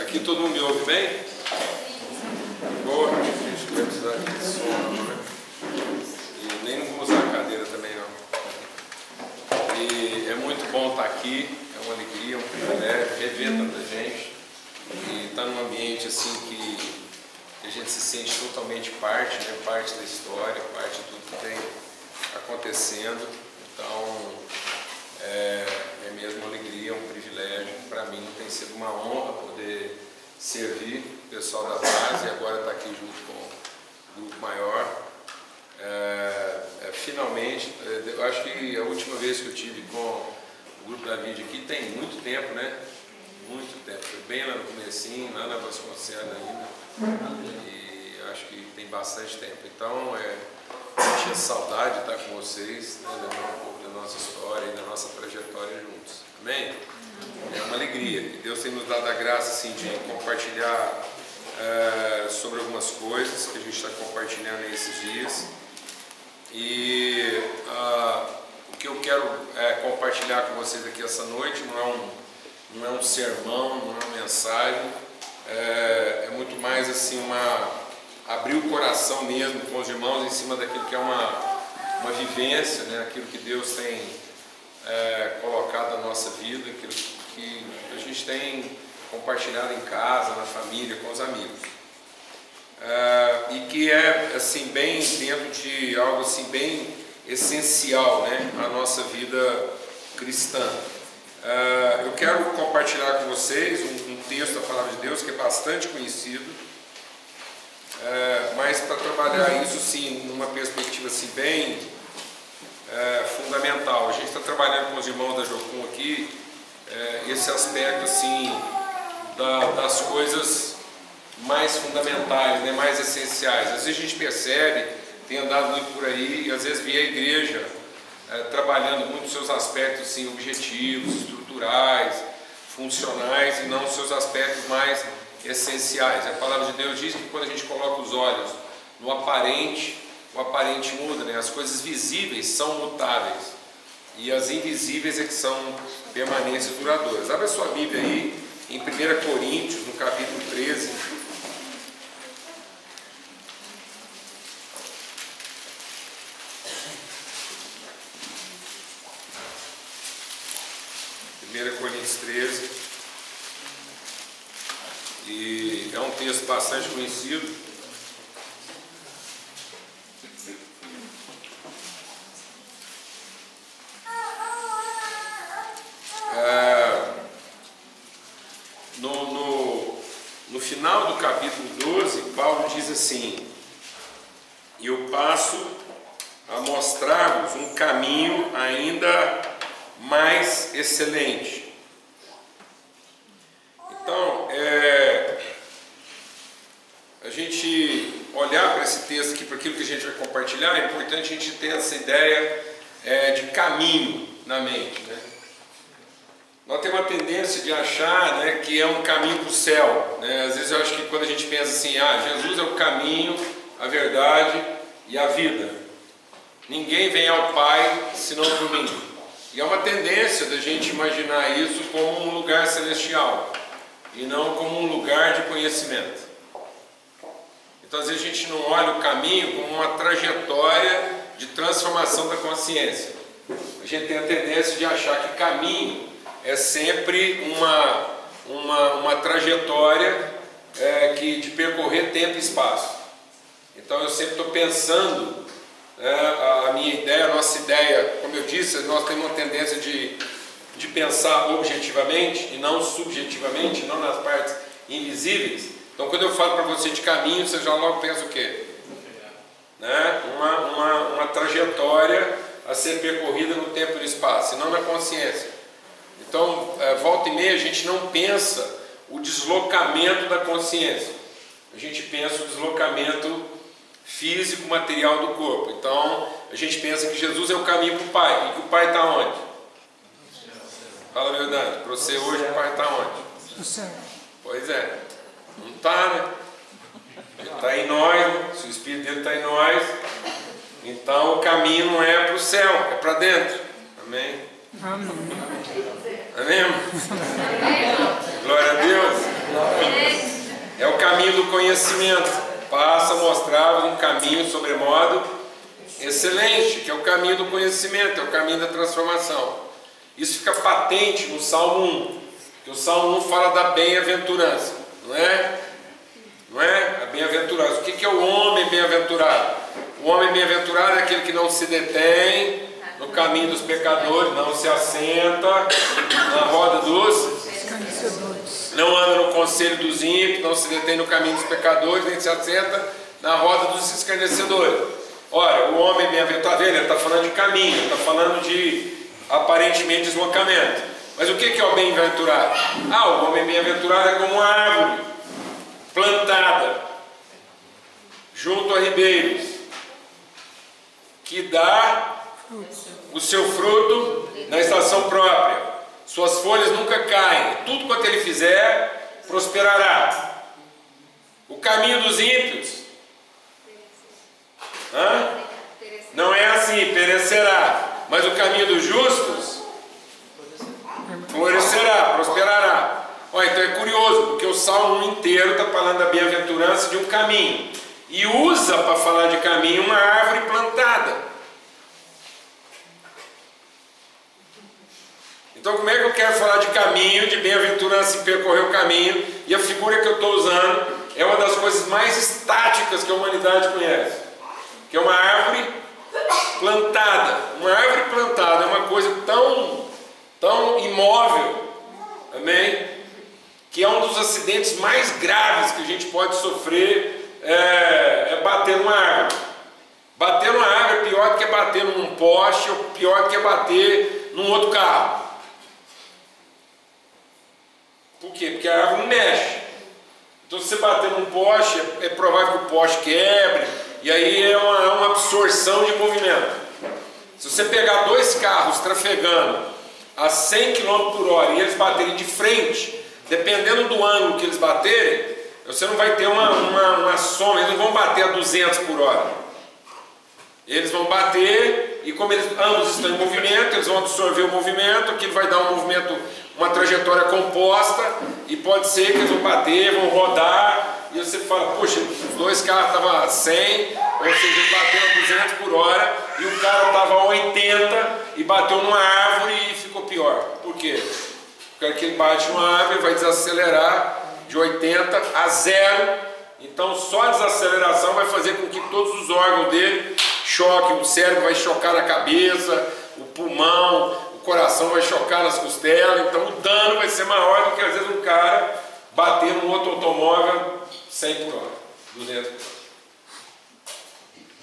Aqui todo mundo me ouve bem? Boa, a gente vai precisar de som, né? E nem vou usar a cadeira também não. E é muito bom estar aqui, é uma alegria, um privilégio rever tanta gente e estar num ambiente assim que a gente se sente totalmente parte, né? Parte da história, parte de tudo que tem acontecendo. Então é mesmo uma alegria, um privilégio. Para mim tem sido uma honra poder servir o pessoal da base e agora estar aqui junto com o grupo maior. Finalmente, eu acho que a última vez que eu tive com o grupo da Vinde aqui tem muito tempo, né? Muito tempo. Foi bem lá no comecinho, lá na Vasconcelos ainda. E acho que tem bastante tempo. Então, eu tinha saudade de estar com vocês, né? Lembrar um pouco da nossa história e da nossa trajetória juntos. Amém? É uma alegria. E Deus tem nos dado a graça assim, de compartilhar sobre algumas coisas que a gente está compartilhando nesses dias. E o que eu quero compartilhar com vocês aqui essa noite não é um sermão, não é uma mensagem, é muito mais assim abrir o coração mesmo com os irmãos em cima daquilo que é uma vivência, né? Aquilo que Deus tem colocado na nossa vida, aquilo que a gente tem compartilhado em casa, na família, com os amigos. E que é assim bem dentro de algo assim bem essencial, né, à nossa vida cristã. Eu quero compartilhar com vocês um texto da Palavra de Deus que é bastante conhecido, mas para trabalhar isso sim numa perspectiva assim bem fundamental. A gente está trabalhando com os irmãos da Jocum aqui esse aspecto assim das coisas mais fundamentais, né, mais essenciais. Às vezes a gente percebe, tem andado muito por aí, e às vezes vê a igreja trabalhando muito os seus aspectos assim, objetivos, estruturais, funcionais, e não os seus aspectos mais essenciais. A Palavra de Deus diz que quando a gente coloca os olhos no aparente, o aparente muda, né? As coisas visíveis são mutáveis, e as invisíveis é que são permanências duradouras. Abre a sua Bíblia aí, em 1 Coríntios, no capítulo 13. Coríntios 13, e é um texto bastante conhecido. No final do capítulo 12, Paulo diz assim: e eu passo a mostrar-vos um caminho ainda mais excelente. Então, a gente olhar para esse texto aqui, para aquilo que a gente vai compartilhar, é importante a gente ter essa ideia de caminho na mente, né? Nós temos uma tendência de achar, né, que é um caminho para o céu, né? Às vezes eu acho que quando a gente pensa assim, Jesus é o caminho, a verdade e a vida. Ninguém vem ao Pai senão por mim. E é uma tendência da gente imaginar isso como um lugar celestial e não como um lugar de conhecimento. Então, às vezes, a gente não olha o caminho como uma trajetória de transformação da consciência. A gente tem a tendência de achar que caminho é sempre uma trajetória de percorrer tempo e espaço. Então, eu sempre estou pensando, a minha ideia, a nossa ideia, como eu disse, nós temos uma tendência de pensar objetivamente e não subjetivamente, não nas partes invisíveis. Então, quando eu falo para você de caminho, você já logo pensa o quê? Né? Uma trajetória a ser percorrida no tempo e no espaço, e não na consciência. Então, volta e meia, a gente não pensa o deslocamento da consciência. A gente pensa o deslocamento físico, material do corpo. Então, a gente pensa que Jesus é o caminho para o Pai. E que o Pai está onde? Fala a verdade. Para você hoje, o Pai está onde? No céu. Pois é. Não está, né? Ele está em nós, se o Espírito dele está em nós. Então, o caminho não é para o céu, é para dentro. Amém? Amém. Amém? Glória a Deus. É o caminho do conhecimento. Passa a mostrar um caminho sobremodo excelente, que é o caminho do conhecimento, é o caminho da transformação. Isso fica patente no Salmo 1, que o Salmo 1 fala da bem-aventurança, não é? Não é? A bem-aventurança. O que é o homem bem-aventurado? O homem bem-aventurado é aquele que não se detém no caminho dos pecadores, não se assenta na roda dos escarnecedores, não anda no conselho dos ímpios, não se detém no caminho dos pecadores, nem se assenta na roda dos escarnecedores. Ora, o homem bem-aventurado, ele está falando de caminho, está falando de aparentemente deslocamento. Mas o que é o bem-aventurado? O homem bem-aventurado é como uma árvore plantada junto a ribeiros, que dá o seu fruto na estação própria, suas folhas nunca caem, tudo quanto ele fizer prosperará. O caminho dos ímpios não é assim, perecerá, mas o caminho dos justos florescerá, prosperará. Então é curioso, porque o Salmo inteiro está falando da bem-aventurança de um caminho, e usa para falar de caminho uma árvore plantada. Então como é que eu quero falar de caminho, de bem-aventurança em percorrer o caminho, e a figura que eu estou usando é uma das coisas mais estáticas que a humanidade conhece, que é uma árvore plantada. Uma árvore plantada é uma coisa tão imóvel, amém? Que é um dos acidentes mais graves que a gente pode sofrer, é bater numa árvore. Bater numa árvore é pior do que bater num poste, ou pior do que bater num outro carro. Por quê? Porque a árvore não mexe. Então se você bater num poste, é provável que o poste quebre, e aí é uma absorção de movimento. Se você pegar dois carros trafegando a 100 km por hora e eles baterem de frente, dependendo do ângulo que eles baterem, você não vai ter uma soma, eles não vão bater a 200 por hora. Eles vão bater, e como ambos estão em movimento, eles vão absorver o movimento, aquilo vai dar um movimento, uma trajetória composta, e pode ser que eles vão bater, vão rodar, e você fala, poxa, os dois carros estavam a 100, ou seja, eles bateram a 200 por hora, e o cara estava a 80, e bateu numa árvore e ficou pior. Por quê? Porque que ele bate numa árvore, vai desacelerar de 80 a 0, então só a desaceleração vai fazer com que todos os órgãos dele choquem, o cérebro vai chocar na cabeça, o pulmão, o coração vai chocar nas costelas, então o dano vai ser maior do que às vezes um cara bater num outro automóvel 100 por hora, 200 por hora.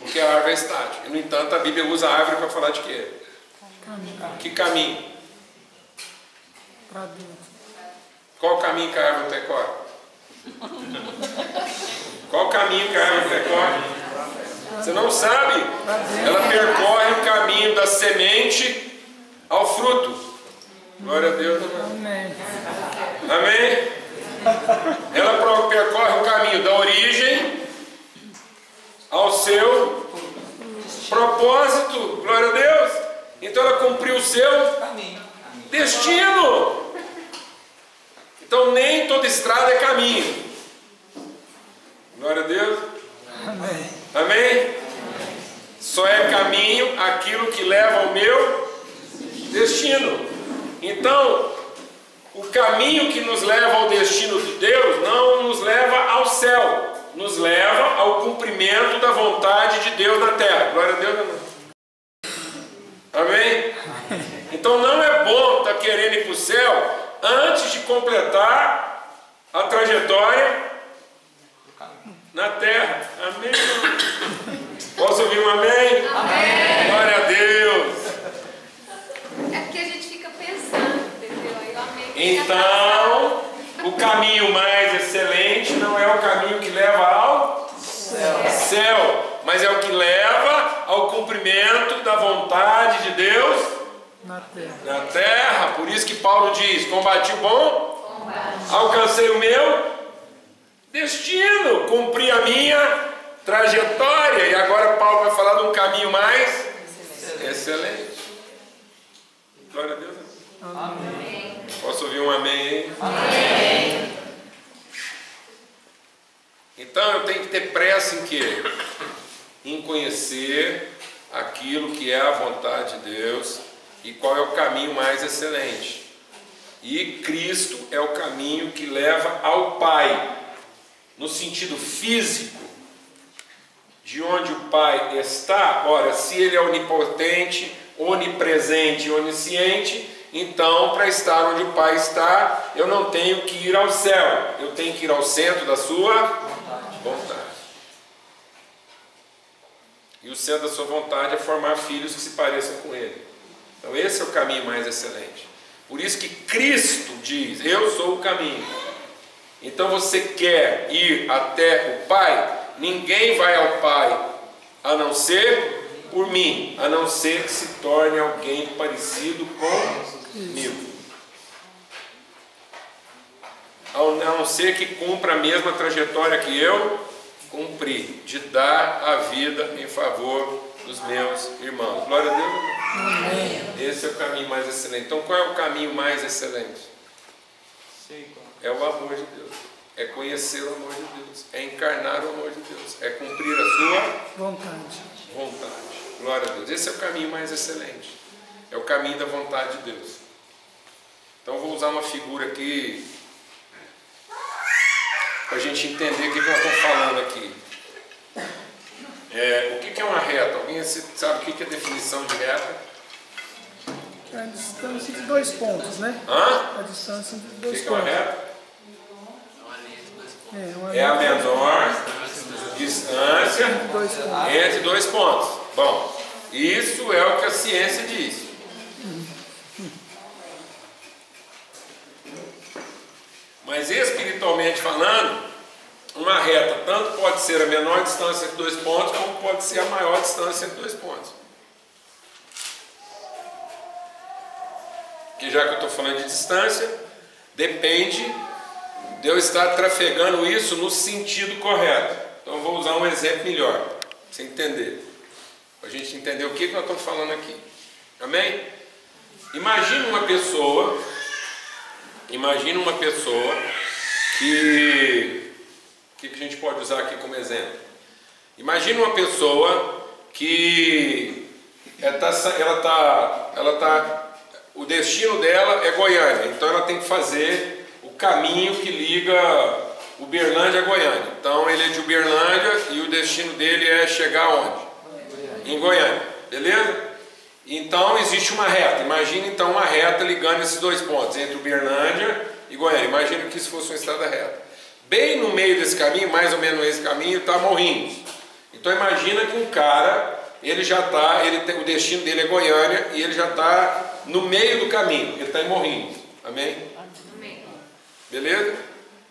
Porque a árvore é estática. No entanto, a Bíblia usa a árvore para falar de quê? Que caminho? Qual o caminho que a árvore percorre? Qual o caminho que a árvore percorre? Você não sabe? Ela percorre o caminho da semente ao fruto. Glória a Deus. Amém. Amém? Ela percorre o caminho da origem ao seu propósito. Glória a Deus. Então ela cumpriu o seu destino. Então nem toda estrada é caminho. Glória a Deus. Amém. Amém? Só é caminho aquilo que leva ao meu destino. Então, o caminho que nos leva ao destino de Deus não nos leva ao céu, nos leva ao cumprimento da vontade de Deus na terra. Glória a Deus. Amém? Então não é bom estar querendo ir para o céu antes de completar a trajetória na terra. Amém? Posso ouvir um amém? Amém. Glória a Deus. É porque a gente fica pensando, entendeu? Aí o amém. Então, o caminho mais excelente não é o caminho que leva ao céu, mas é o que leva ao cumprimento da vontade de Deus na terra. Por isso que Paulo diz: combati o bom, alcancei o meu destino, cumpri a minha trajetória. E agora Paulo vai falar de um caminho mais excelente. Glória a Deus. Amém. Posso ouvir um amém aí? Amém. Então eu tenho que ter pressa em quê? Em conhecer aquilo que é a vontade de Deus e qual é o caminho mais excelente. E Cristo é o caminho que leva ao Pai, no sentido físico, de onde o Pai está. Ora, se Ele é onipotente, onipresente e onisciente, então para estar onde o Pai está, eu não tenho que ir ao céu, eu tenho que ir ao centro da sua vontade. E o centro da sua vontade é formar filhos que se pareçam com Ele. Então esse é o caminho mais excelente. Por isso que Cristo diz, eu sou o caminho. Então você quer ir até o Pai? Ninguém vai ao Pai a não ser por mim, a não ser que se torne alguém parecido comigo. A não ser que cumpra a mesma trajetória que eu cumpri, de dar a vida em favor dos meus irmãos. Glória a Deus. Amém. Esse é o caminho mais excelente. Então qual é o caminho mais excelente? É o amor de Deus. É conhecer o amor de Deus. É encarnar o amor de Deus. É cumprir a sua vontade. Glória a Deus. Esse é o caminho mais excelente. É o caminho da vontade de Deus. Então vou usar uma figura aqui para a gente entender o que nós estamos falando aqui. O que é uma reta? Alguém sabe o que é a definição de reta? É a distância de 2 pontos, né? Hã? A distância de 2 pontos. O que é uma reta? É a menor distância entre 2 pontos. Bom, isso é o que a ciência diz. Mas espiritualmente falando, uma reta tanto pode ser a menor distância entre 2 pontos, como pode ser a maior distância entre 2 pontos. Que já que eu estou falando de distância, depende de eu estar trafegando isso no sentido correto. Então eu vou usar um exemplo melhor, para você entender. Para a gente entender o que nós estamos falando aqui. Amém? Imagina uma pessoa que... O que a gente pode usar aqui como exemplo? Imagina uma pessoa que o destino dela é Goiânia, então ela tem que fazer o caminho que liga Uberlândia a Goiânia. Então ele é de Uberlândia e o destino dele é chegar onde? Em Goiânia, beleza? Então existe uma reta. Imagina então uma reta ligando esses 2 pontos, entre Uberlândia e Goiânia. Imagina que isso fosse uma estrada reta. Bem no meio desse caminho, mais ou menos nesse caminho, está Morrinhos. Então imagina que um cara, o destino dele é Goiânia e ele já está no meio do caminho, ele está em Morrinhos. Amém? Amém. Beleza?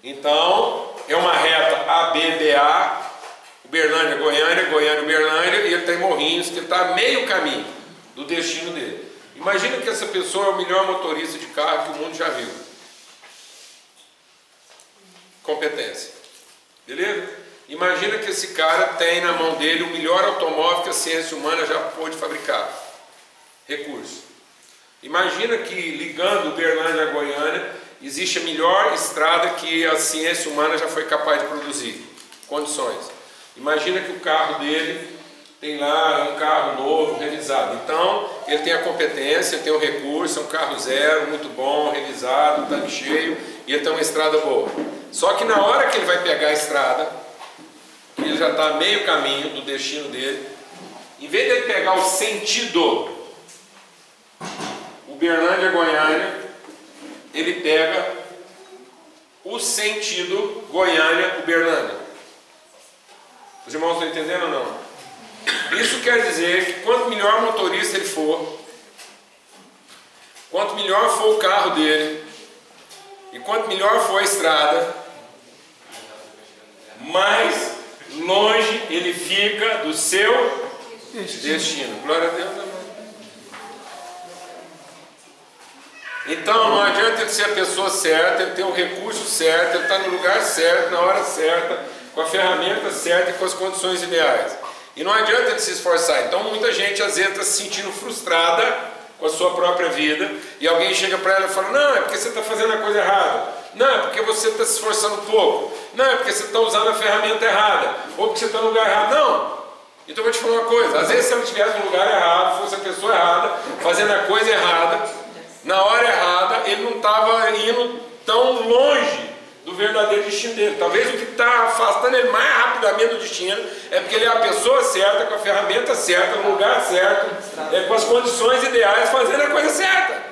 Então é uma reta ABBA, Uberlândia, Goiânia, Goiânia, Uberlândia, e ele está em Morrinhos, que ele está a meio caminho do destino dele. Imagina que essa pessoa é o melhor motorista de carro que o mundo já viu. Competência. Beleza? Imagina que esse cara tem na mão dele o melhor automóvel que a ciência humana já pôde fabricar. Recurso. Imagina que ligando Uberlândia a Goiânia existe a melhor estrada que a ciência humana já foi capaz de produzir. Condições. Imagina que o carro dele tem lá um carro novo, revisado. Então, ele tem a competência, tem o recurso, é um carro zero, muito bom, revisado, tanque cheio, e ele tem uma estrada boa. Só que na hora que ele vai pegar a estrada, que ele já está a meio caminho do destino dele, em vez de ele pegar o sentido Uberlândia, Goiânia, ele pega o sentido Goiânia, Uberlândia. Os irmãos estão entendendo ou não? Isso quer dizer que quanto melhor motorista ele for, quanto melhor for o carro dele, e quanto melhor for a estrada, mais longe ele fica do seu destino. Glória a Deus, amém. Então não adianta ele ser a pessoa certa, ele ter o recurso certo, ele está no lugar certo, na hora certa, com a ferramenta certa e com as condições ideais. E não adianta ele se esforçar. Então muita gente às vezes está se sentindo frustrada com a sua própria vida, e alguém chega para ela e fala, não, é porque você está fazendo a coisa errada, não, é porque você está se esforçando pouco, não, é porque você está usando a ferramenta errada, ou porque você está no lugar errado. Não. Então eu vou te falar uma coisa, às vezes se ela estivesse no lugar errado, fosse a pessoa errada, fazendo a coisa errada, na hora errada, ele não estava indo tão longe do verdadeiro destino dele. Talvez o que está afastando ele mais rapidamente do destino é porque ele é a pessoa certa, com a ferramenta certa, no lugar certo, com as condições ideais, fazendo a coisa certa.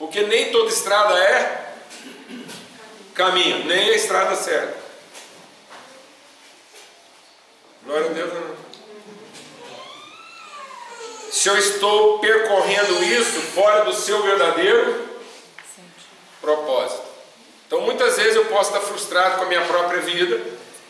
Porque nem toda estrada é caminho, nem a estrada certa. Glória a Deus, não. Se eu estou percorrendo isso fora do seu verdadeiro propósito. Então muitas vezes eu posso estar frustrado com a minha própria vida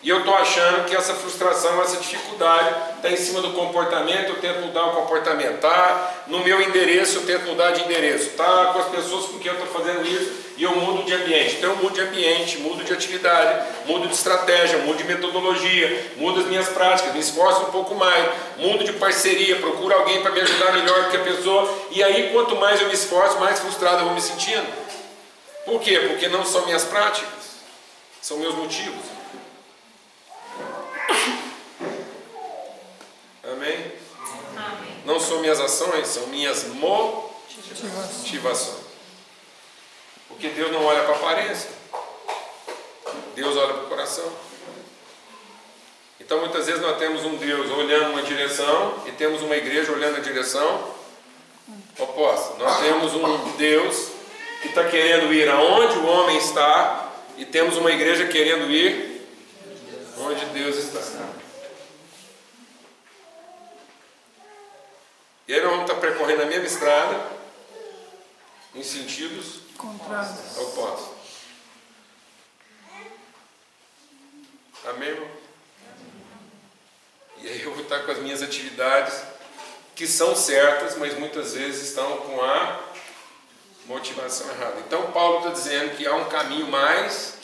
e eu estou achando que essa frustração, essa dificuldade está em cima do comportamento, eu tento mudar o comportamento, está no meu endereço, eu tento mudar de endereço, está com as pessoas com quem eu estou fazendo isso e eu mudo de ambiente. Então eu mudo de ambiente, mudo de atividade, mudo de estratégia, mudo de metodologia, mudo as minhas práticas, me esforço um pouco mais, mudo de parceria, procuro alguém para me ajudar melhor do que a pessoa, e aí quanto mais eu me esforço, mais frustrado eu vou me sentindo. Por quê? Porque não são minhas práticas, são meus motivos. Amém? Amém. Não são minhas ações, são minhas motivações. Porque Deus não olha para a aparência, Deus olha para o coração. Então muitas vezes nós temos um Deus olhando uma direção e temos uma igreja olhando a direção oposta. Nós temos um Deus que está querendo ir aonde o homem está, e temos uma igreja querendo ir onde Deus está. E aí nós vamos estar percorrendo a mesma estrada em sentidos Contrários. opostos. Amém, irmão? E aí eu vou estar com as minhas atividades que são certas, mas muitas vezes estão com a motivação errada. Então Paulo está dizendo que há um caminho mais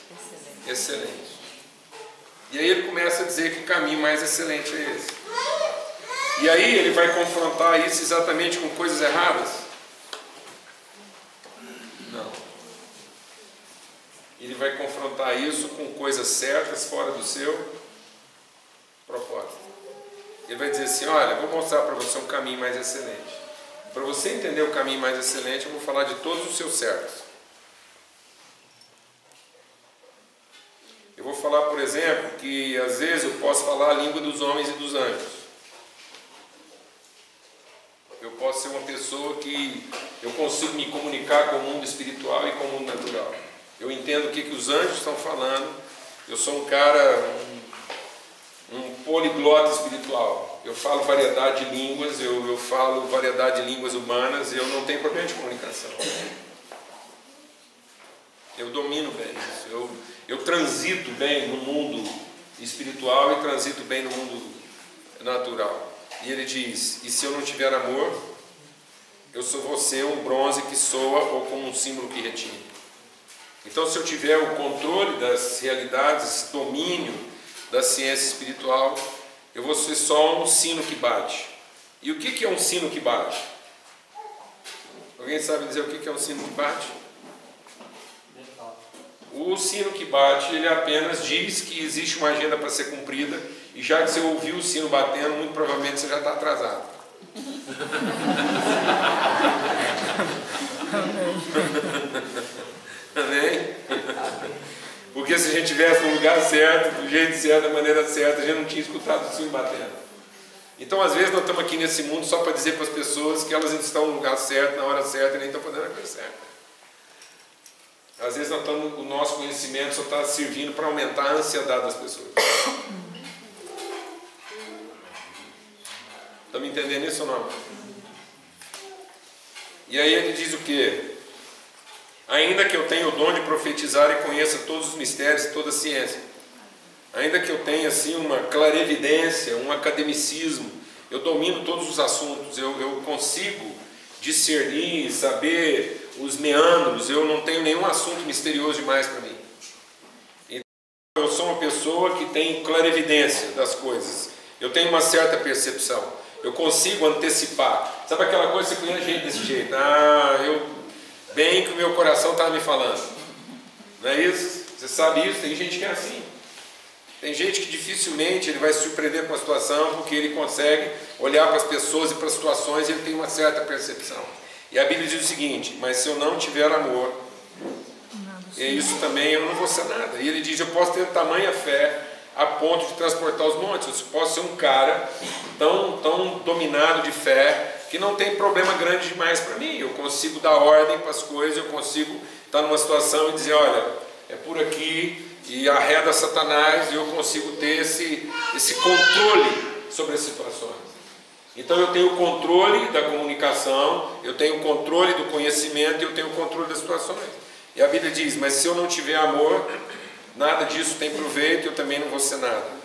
excelente. E aí ele começa a dizer que o caminho mais excelente é esse. E aí ele vai confrontar isso exatamente com coisas erradas? Não. Ele vai confrontar isso com coisas certas fora do seu propósito. Ele vai dizer assim, olha, eu vou mostrar para você um caminho mais excelente. Para você entender o caminho mais excelente, eu vou falar de todos os seus certos. Eu vou falar, por exemplo, que às vezes eu posso falar a língua dos homens e dos anjos. Eu posso ser uma pessoa que eu consigo me comunicar com o mundo espiritual e com o mundo natural. Eu entendo o que os anjos estão falando. Eu sou um cara, um poliglota espiritual. Eu falo variedade de línguas, eu falo variedade de línguas humanas, eu não tenho problema de comunicação. Eu domino bem isso. Eu transito bem no mundo espiritual e transito bem no mundo natural. E ele diz, e se eu não tiver amor, eu sou você um bronze que soa ou como um símbolo que retine. Então se eu tiver o controle das realidades, esse domínio da ciência espiritual, eu vou ser só um sino que bate. E o que é um sino que bate? Alguém sabe dizer o que é um sino que bate? O sino que bate, ele apenas diz que existe uma agenda para ser cumprida, e já que você ouviu o sino batendo, muito provavelmente você já está atrasado. Amém? Porque se a gente estivesse no lugar certo, do jeito certo, da maneira certa, a gente não tinha escutado o sino batendo. Então, às vezes, nós estamos aqui nesse mundo só para dizer para as pessoas que elas estão no lugar certo, na hora certa, e nem estão fazendo a coisa certa. Às vezes o nosso conhecimento só está servindo para aumentar a ansiedade das pessoas. Está me entendendo isso ou não? E aí ele diz o quê? Ainda que eu tenha o dom de profetizar e conheça todos os mistérios e toda a ciência, ainda que eu tenha assim uma clarevidência, um academicismo, eu domino todos os assuntos, eu consigo discernir, saber os meandros, eu não tenho nenhum assunto misterioso demais para mim. Então, eu sou uma pessoa que tem clarevidência das coisas, eu tenho uma certa percepção, eu consigo antecipar. Sabe aquela coisa que você conhece gente desse jeito? Bem que o meu coração estava me falando. Não é isso? Você sabe isso? Tem gente que é assim. Tem gente que dificilmente ele vai se surpreender com a situação, porque ele consegue olhar para as pessoas e para as situações e ele tem uma certa percepção. E a Bíblia diz o seguinte: mas se eu não tiver amor, isso também eu não vou ser nada. E ele diz: eu posso ter tamanha fé a ponto de transportar os montes. Eu posso ser um cara tão dominado de fé que não tem problema grande demais para mim. Eu consigo dar ordem para as coisas, eu consigo estar numa situação e dizer: olha, é por aqui, e arreda Satanás, e eu consigo ter esse controle sobre as situações. Então eu tenho o controle da comunicação, eu tenho o controle do conhecimento e eu tenho o controle das situações. E a Bíblia diz: mas se eu não tiver amor, nada disso tem proveito, eu também não vou ser nada.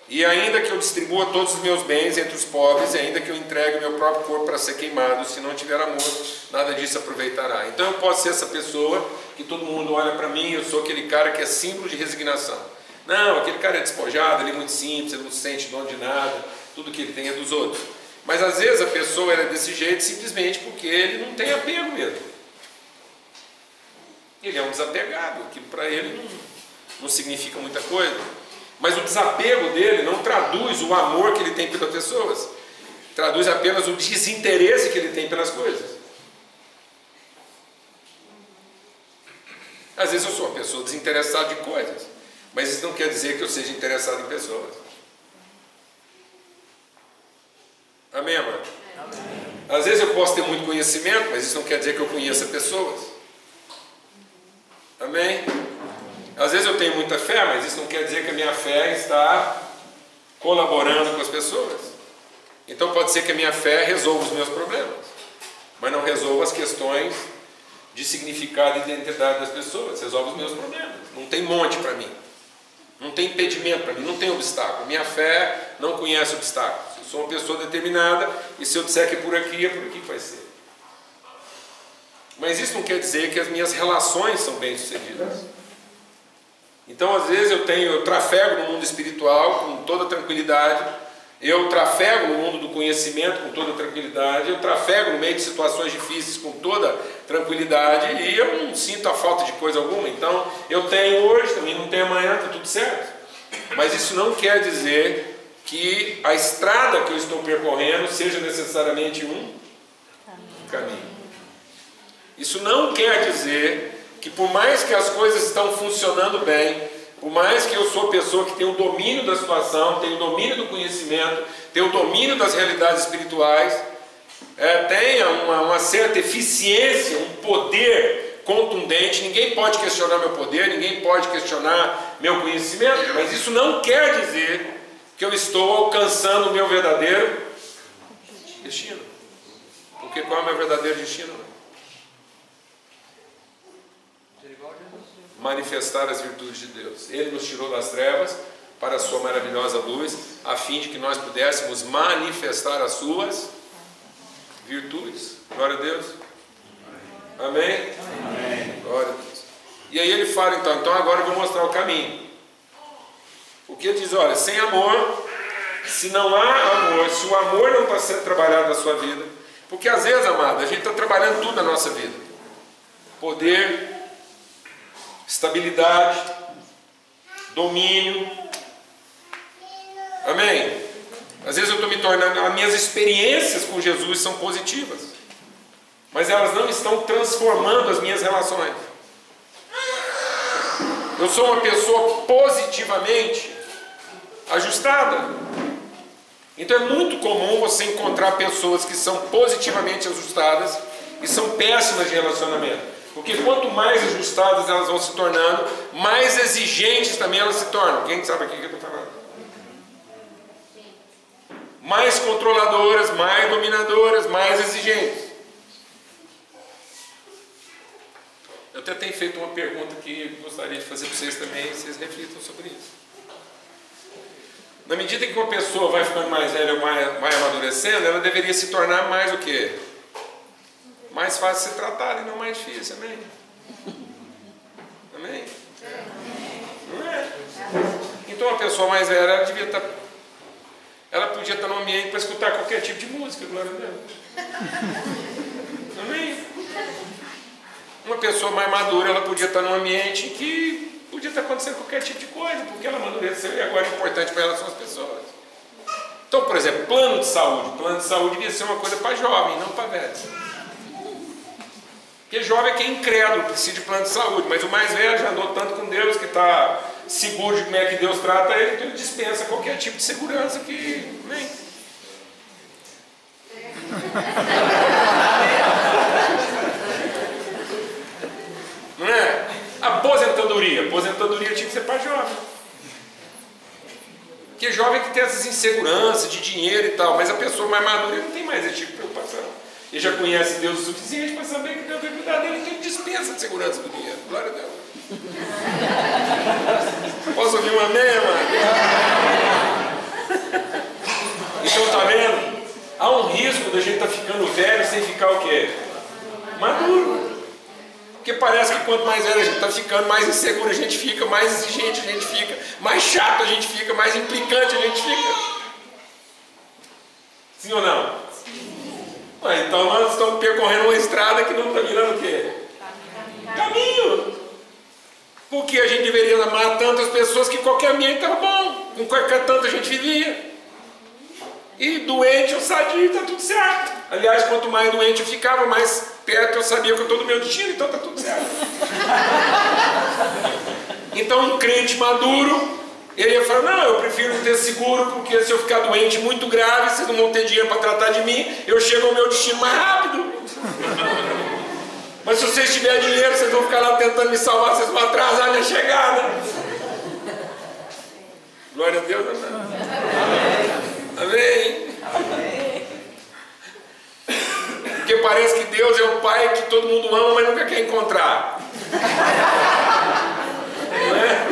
E ainda que eu distribua todos os meus bens entre os pobres, e ainda que eu entregue o meu próprio corpo para ser queimado, se não tiver amor, nada disso aproveitará. Então eu posso ser essa pessoa que todo mundo olha para mim, eu sou aquele cara que é símbolo de resignação. Não, aquele cara é despojado, ele é muito simples, ele não se sente dono de nada, tudo que ele tem é dos outros. Mas às vezes a pessoa é desse jeito simplesmente porque ele não tem apego mesmo. Ele é um desapegado, aquilo para ele não significa muita coisa. Mas o desapego dele não traduz o amor que ele tem pelas pessoas, traduz apenas o desinteresse que ele tem pelas coisas. Às vezes eu sou uma pessoa desinteressada de coisas, mas isso não quer dizer que eu seja interessado em pessoas. Amém, amado? Amém. Às vezes eu posso ter muito conhecimento, mas isso não quer dizer que eu conheça pessoas. Amém? Às vezes eu tenho muita fé, mas isso não quer dizer que a minha fé está colaborando com as pessoas. Então pode ser que a minha fé resolva os meus problemas, mas não resolva as questões de significado e identidade das pessoas. Resolve os meus problemas. Não tem monte para mim, não tem impedimento para mim, não tem obstáculo. Minha fé não conhece obstáculos. Eu sou uma pessoa determinada, e se eu disser que é por aqui que vai ser. Mas isso não quer dizer que as minhas relações são bem-sucedidas. Então, às vezes eu trafego no mundo espiritual com toda tranquilidade, eu trafego no mundo do conhecimento com toda tranquilidade, eu trafego no meio de situações difíceis com toda tranquilidade, e eu não sinto a falta de coisa alguma. Então, eu tenho hoje, também não tenho amanhã, está tudo certo. Mas isso não quer dizer que a estrada que eu estou percorrendo seja necessariamente um caminho. Isso não quer dizer que por mais que as coisas estão funcionando bem, por mais que eu sou a pessoa que tem o domínio da situação, tem o domínio do conhecimento, tem o domínio das realidades espirituais, tenha uma certa eficiência, um poder contundente, ninguém pode questionar meu poder, ninguém pode questionar meu conhecimento, mas isso não quer dizer que eu estou alcançando o meu verdadeiro destino. Porque qual é o meu verdadeiro destino? Manifestar as virtudes de Deus. Ele nos tirou das trevas para a sua maravilhosa luz, a fim de que nós pudéssemos manifestar as suas virtudes. Glória a Deus. Amém? Amém. Glória a Deus. E aí ele fala então agora eu vou mostrar o caminho. Porque ele diz: olha, sem amor, se não há amor, se o amor não está sendo trabalhado na sua vida, porque às vezes, amado, a gente está trabalhando tudo na nossa vida: poder, estabilidade, domínio. Amém? Às vezes eu estou me tornando, as minhas experiências com Jesus são positivas, mas elas não estão transformando as minhas relações. Eu sou uma pessoa positivamente ajustada. Então é muito comum você encontrar pessoas que são positivamente ajustadas e são péssimas de relacionamento. Porque quanto mais ajustadas elas vão se tornando, mais exigentes também elas se tornam. Quem sabe aqui o que eu estou falando? Mais controladoras, mais dominadoras, mais exigentes. Eu até tenho feito uma pergunta que gostaria de fazer para vocês também, vocês reflitam sobre isso. Na medida que uma pessoa vai ficando mais velha ou vai amadurecendo, ela deveria se tornar mais o quê? Mais fácil de ser tratada e não mais difícil, amém? Amém? Não é? Então a pessoa mais velha, ela podia estar num ambiente para escutar qualquer tipo de música, glória a Deus. Amém? Uma pessoa mais madura, ela podia estar num ambiente que podia estar acontecendo qualquer tipo de coisa, porque ela amadureceu e agora é importante para ela são as pessoas. Então, por exemplo, plano de saúde. Plano de saúde devia ser uma coisa para jovem, não para velho. Porque jovem é quem é incrédulo, precisa de plano de saúde, mas o mais velho já andou tanto com Deus que está seguro de como é que Deus trata ele, então ele dispensa qualquer tipo de segurança que nem. Não é? Aposentadoria tinha que ser para jovem. Porque jovem que tem essas inseguranças de dinheiro e tal, mas a pessoa mais madura não tem mais esse tipo de preocupação. Ele já conhece Deus o suficiente para saber que Deus vai cuidar dele, então ele dispensa de segurança do dinheiro. Glória a Deus. Posso ouvir um amém, mano? Então, tá vendo? Há um risco da gente estar ficando velho sem ficar o quê? Maduro. Porque parece que quanto mais velho a gente está ficando, mais inseguro a gente fica, mais exigente a gente fica, mais chato a gente fica, mais implicante a gente fica. Sim ou não? Sim. Então nós estamos percorrendo uma estrada que não está virando o quê? Caminho. Porque a gente deveria amar tantas pessoas que qualquer ambiente estava bom, com qualquer tanto a gente vivia. E doente ou sadio, está tudo certo. Aliás, quanto mais doente eu ficava, mais perto eu sabia que eu estou do meu destino, então está tudo certo. Então um crente maduro, ele ia falar, não, eu prefiro ter seguro, porque se eu ficar doente muito grave, vocês não vão ter dinheiro para tratar de mim, eu chego ao meu destino mais rápido. Mas se vocês tiverem dinheiro, vocês vão ficar lá tentando me salvar, vocês vão atrasar a minha chegada. Glória a Deus, amém. Amém. Porque parece que Deus é o Pai que todo mundo ama, mas nunca quer encontrar. Não é?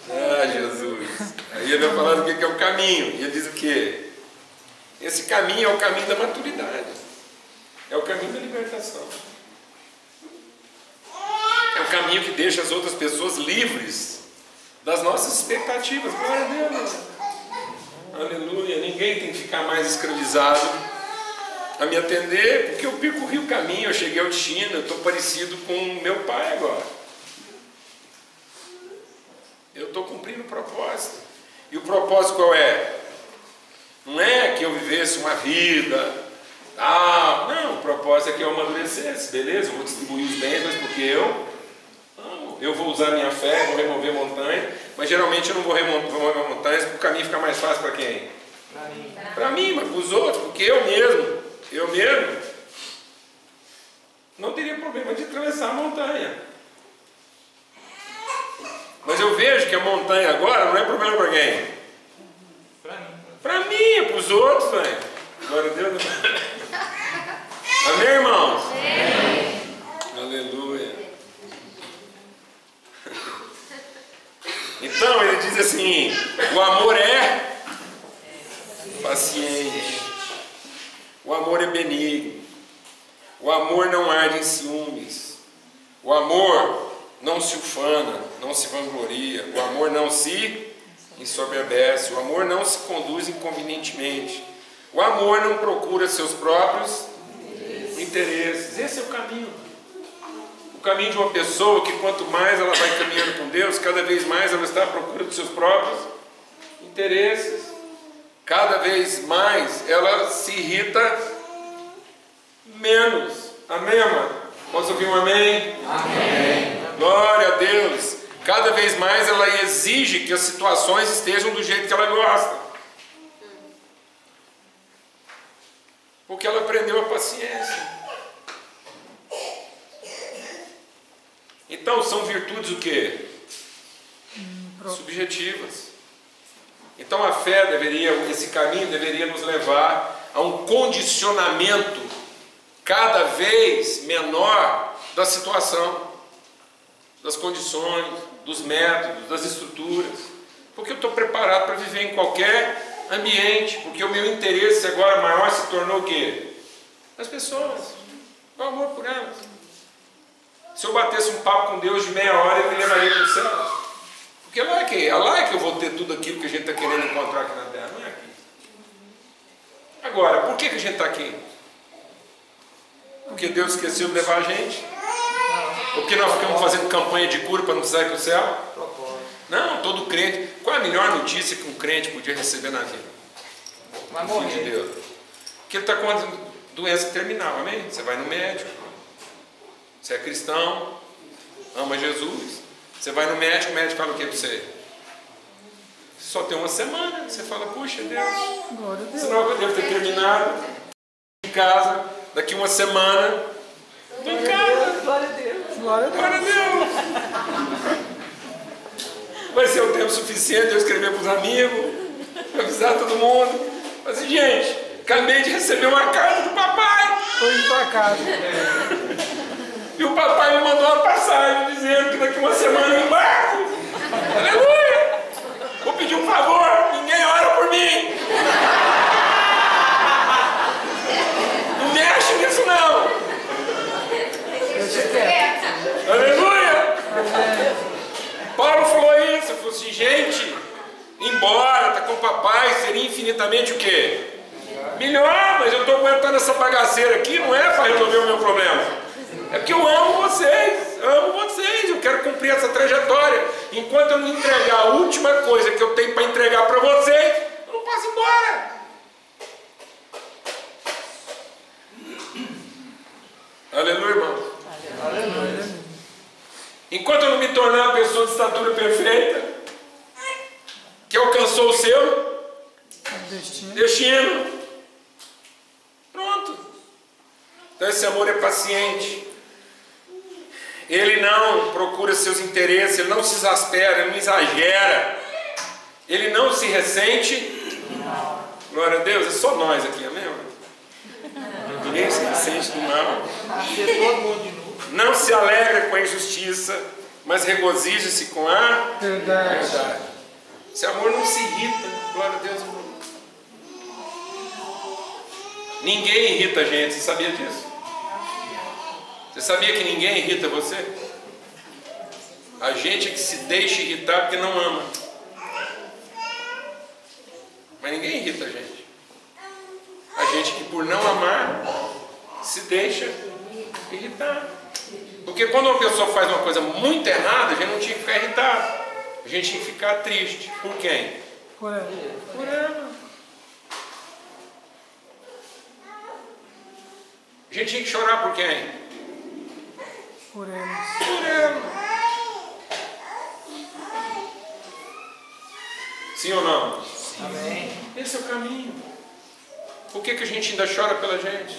Ah, Jesus. Aí ele vai falar do que é o caminho. E ele diz o quê? Esse caminho é o caminho da maturidade. É o caminho da libertação. É o caminho que deixa as outras pessoas livres das nossas expectativas. Glória a Deus. Aleluia. Ninguém tem que ficar mais escravizado a me atender, porque eu percorri o caminho, eu cheguei ao destino, eu estou parecido com meu pai agora. Eu estou cumprindo o propósito. E o propósito qual é? Não é que eu vivesse uma vida. Não, o propósito é que eu amadurecesse. Beleza, eu vou distribuir os bens, mas porque eu amo. Eu vou usar minha fé, vou remover montanhas, mas geralmente eu não vou remover montanhas porque o caminho fica mais fácil para quem? Para mim, mas para os outros, porque eu mesmo não teria problema de atravessar a montanha. Mas eu vejo que a montanha agora não é problema para quem? Para mim, é para os outros, velho. Glória a Deus. Amém, irmãos? Amém. Aleluia. Então ele diz assim: o amor é paciente, o amor é benigno, o amor não arde em ciúmes, o amor não se ufana, não se vangloria, o amor não se ensoberbece, o amor não se conduz inconvenientemente, o amor não procura seus próprios interesses. Esse é o caminho. O caminho de uma pessoa que quanto mais ela vai caminhando com Deus, cada vez mais ela está à procura dos seus próprios interesses. Cada vez mais ela se irrita menos. Amém, amado? Posso ouvir um amém? Amém. Glória a Deus. Cada vez mais ela exige que as situações estejam do jeito que ela gosta. Porque ela aprendeu a paciência. Então são virtudes o quê? Subjetivas. Então a fé esse caminho deveria nos levar a um condicionamento cada vez menor da situação, das condições, dos métodos, das estruturas. Porque eu estou preparado para viver em qualquer ambiente, porque o meu interesse agora maior se tornou o quê? As pessoas, o amor por elas. Se eu batesse um papo com Deus de meia hora, ele me levaria para o céu. Porque lá é vou ter tudo aquilo que a gente está querendo encontrar aqui na Terra. Não é aqui. Agora, por que a gente está aqui? Porque Deus esqueceu de levar a gente? Ou porque nós ficamos fazendo campanha de cura para não precisar ir para o céu? Não, todo crente. Qual é a melhor notícia que um crente podia receber na vida? Vai Filho morrer. de Deus. Que ele está com uma doença terminal, amém? Você vai no médico. Você é cristão, ama Jesus. Você vai no médico, o médico fala o que para você? Só tem uma semana. Você fala, puxa Deus, Glória a Deus. senão eu devo ter terminado em casa, daqui uma semana, estou em casa. Glória a Deus. Glória a Deus. Glória a Deus. Vai ser o tempo suficiente de eu escrever para os amigos, para avisar todo mundo. Mas, gente, acabei de receber uma carta do papai. Estou indo para casa. E o papai me mandou uma passagem dizendo que daqui uma semana eu embarco. Aleluia! Vou pedir um favor, ninguém ora por mim. Não mexe nisso não. Deixa quieto. Aleluia! Paulo falou isso, falou assim, gente, embora está com o papai, seria infinitamente o quê? Melhor, mas eu estou aguentando essa bagaceira aqui, não é para resolver o meu problema. É porque eu amo vocês, eu quero cumprir essa trajetória. Enquanto eu não entregar a última coisa que eu tenho para entregar para vocês, eu não posso ir embora. Aleluia, irmão. Aleluia. Enquanto eu não me tornar uma pessoa de estatura perfeita, que alcançou o seu destino, pronto. Então esse amor é paciente. Ele não procura seus interesses, ele não se exaspera, ele não exagera, ele não se ressente. Glória a Deus, é só nós aqui, amém? Ninguém se ressente do mal. Ser todo mundo de novo. Não se alegra com a injustiça, mas regozija-se com a verdade. Esse amor não se irrita, glória a Deus. Ninguém irrita a gente, você sabia disso? Você sabia que ninguém irrita você? A gente é que se deixa irritar porque não ama. Mas ninguém irrita a gente. A gente que por não amar se deixa irritar. Porque quando uma pessoa faz uma coisa muito errada, a gente não tinha que ficar irritado. A gente tinha que ficar triste. Por quem? Por ela. Por ela. A gente tinha que chorar por quem? Por ela. Por ela. Sim ou não? Amém. Esse é o caminho. Por que a gente ainda chora pela gente?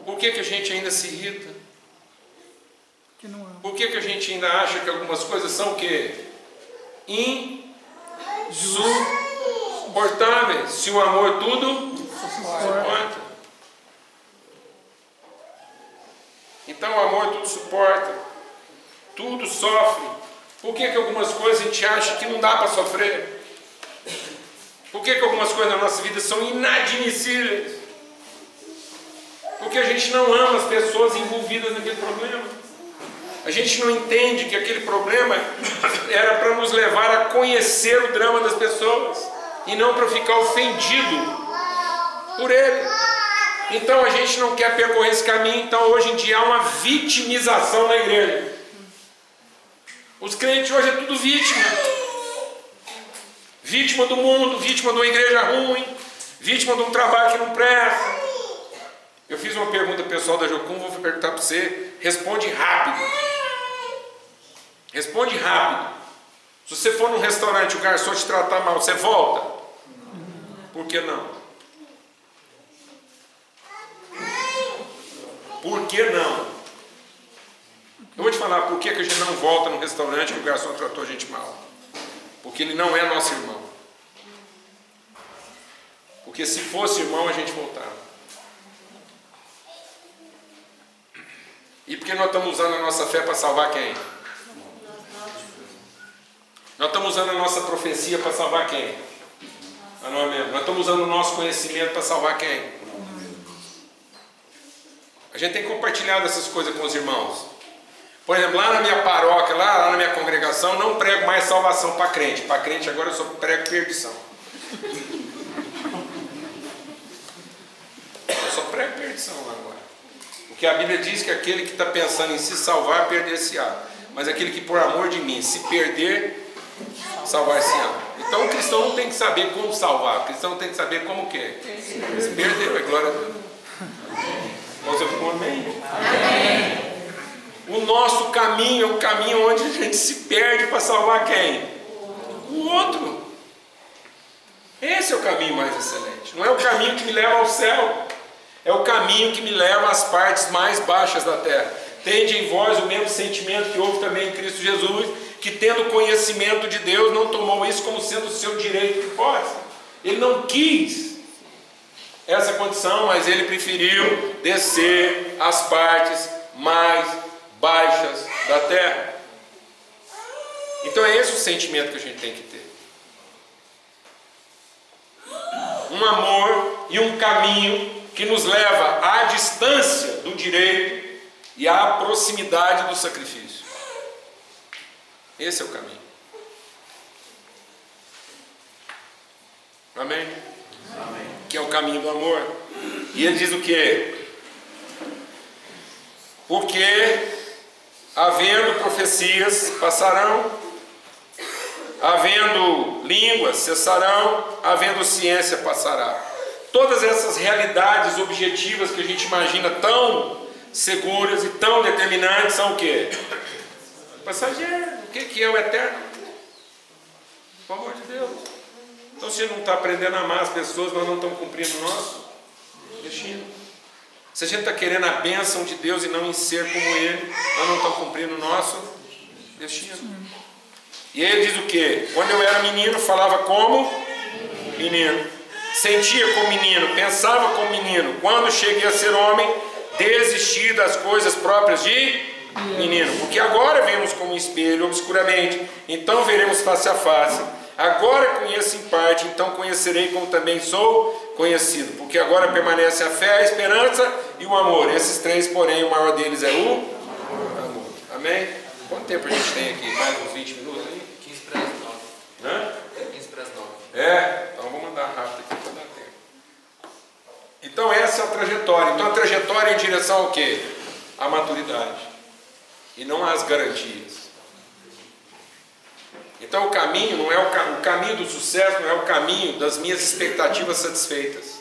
Por que a gente ainda se irrita? Que não ama. Por que a gente ainda acha que algumas coisas são o quê? Insuportáveis. Se o amor tudo suporta. Então o amor tudo suporta. Tudo sofre. Por que algumas coisas a gente acha que não dá para sofrer? Por que algumas coisas na nossa vida são inadmissíveis? Porque a gente não ama as pessoas envolvidas naquele problema. A gente não entende que aquele problema era para nos levar a conhecer o drama das pessoas e não para ficar ofendido por ele. Então a gente não quer percorrer esse caminho. Então hoje em dia há uma vitimização na igreja. Os crentes hoje é tudo vítima. Vítima do mundo, vítima de uma igreja ruim, vítima de um trabalho que não presta. Eu fiz uma pergunta pessoal da Jocum, vou perguntar para você, responde rápido. Responde rápido. Se você for num restaurante e o garçom te tratar mal, você volta? Por que não? Por que não? Eu vou te falar por que a gente não volta num restaurante que o garçom tratou a gente mal. Porque ele não é nosso irmão. Porque se fosse irmão, a gente voltava. E porque nós estamos usando a nossa fé para salvar quem? Nós estamos usando a nossa profecia para salvar quem? Ah, não é mesmo? Nós estamos usando o nosso conhecimento para salvar quem? A gente tem compartilhado essas coisas com os irmãos. Por exemplo, lá na minha paróquia, lá na minha congregação, pregação, não prego mais salvação para crente. Para crente agora eu só prego perdição. Eu só prego perdição agora. Porque a Bíblia diz que aquele que está pensando em se salvar, perder-se-á. Mas aquele que por amor de mim se perder, salvar-se-á. Então o cristão não tem que saber como salvar. O cristão tem que saber como que é. Se perdeu, é glória a Deus. Você ficou amém? Amém. O nosso caminho é um caminho onde a gente se perde para salvar quem? O outro. Esse é o caminho mais excelente. Não é o caminho que me leva ao céu. É o caminho que me leva às partes mais baixas da terra. Tende em vós o mesmo sentimento que houve também em Cristo Jesus, que tendo conhecimento de Deus, não tomou isso como sendo o seu direito de posse. Ele não quis essa condição, mas ele preferiu descer às partes mais baixas da terra. Então é esse o sentimento que a gente tem que ter. Um amor e um caminho que nos leva à distância do direito e à proximidade do sacrifício. Esse é o caminho. Amém? Amém. Que é o caminho do amor. E ele diz o quê? Porque havendo profecias, passarão, havendo línguas, cessarão, havendo ciência, passará. Todas essas realidades objetivas que a gente imagina tão seguras e tão determinantes são o quê? Passageiro. O que é o eterno? Pelo amor de Deus. Então se a gente não está aprendendo a amar as pessoas, nós não estamos cumprindo o nosso destino. Se a gente está querendo a bênção de Deus e não em ser como Ele, nós não estamos cumprindo o nosso destino. E ele diz o quê? Quando eu era menino, falava como menino, sentia como menino, pensava como menino. Quando cheguei a ser homem, desisti das coisas próprias de menino. Porque agora vemos como um espelho, obscuramente, então veremos face a face. Agora conheço em parte, então conhecerei como também sou conhecido. Porque agora permanece a fé, a esperança e o amor. Esses três, porém, o maior deles é o amor. Amém? Quanto tempo a gente tem aqui? Mais uns 20 minutos aí? 15 para as 9. Hã? 15 para as 9. É? Então vamos andar rápido aqui para dar tempo. Então essa é a trajetória. Então a trajetória é em direção ao quê? À maturidade. E não às garantias. Então o caminho não é o caminho do sucesso, não é o caminho das minhas expectativas satisfeitas.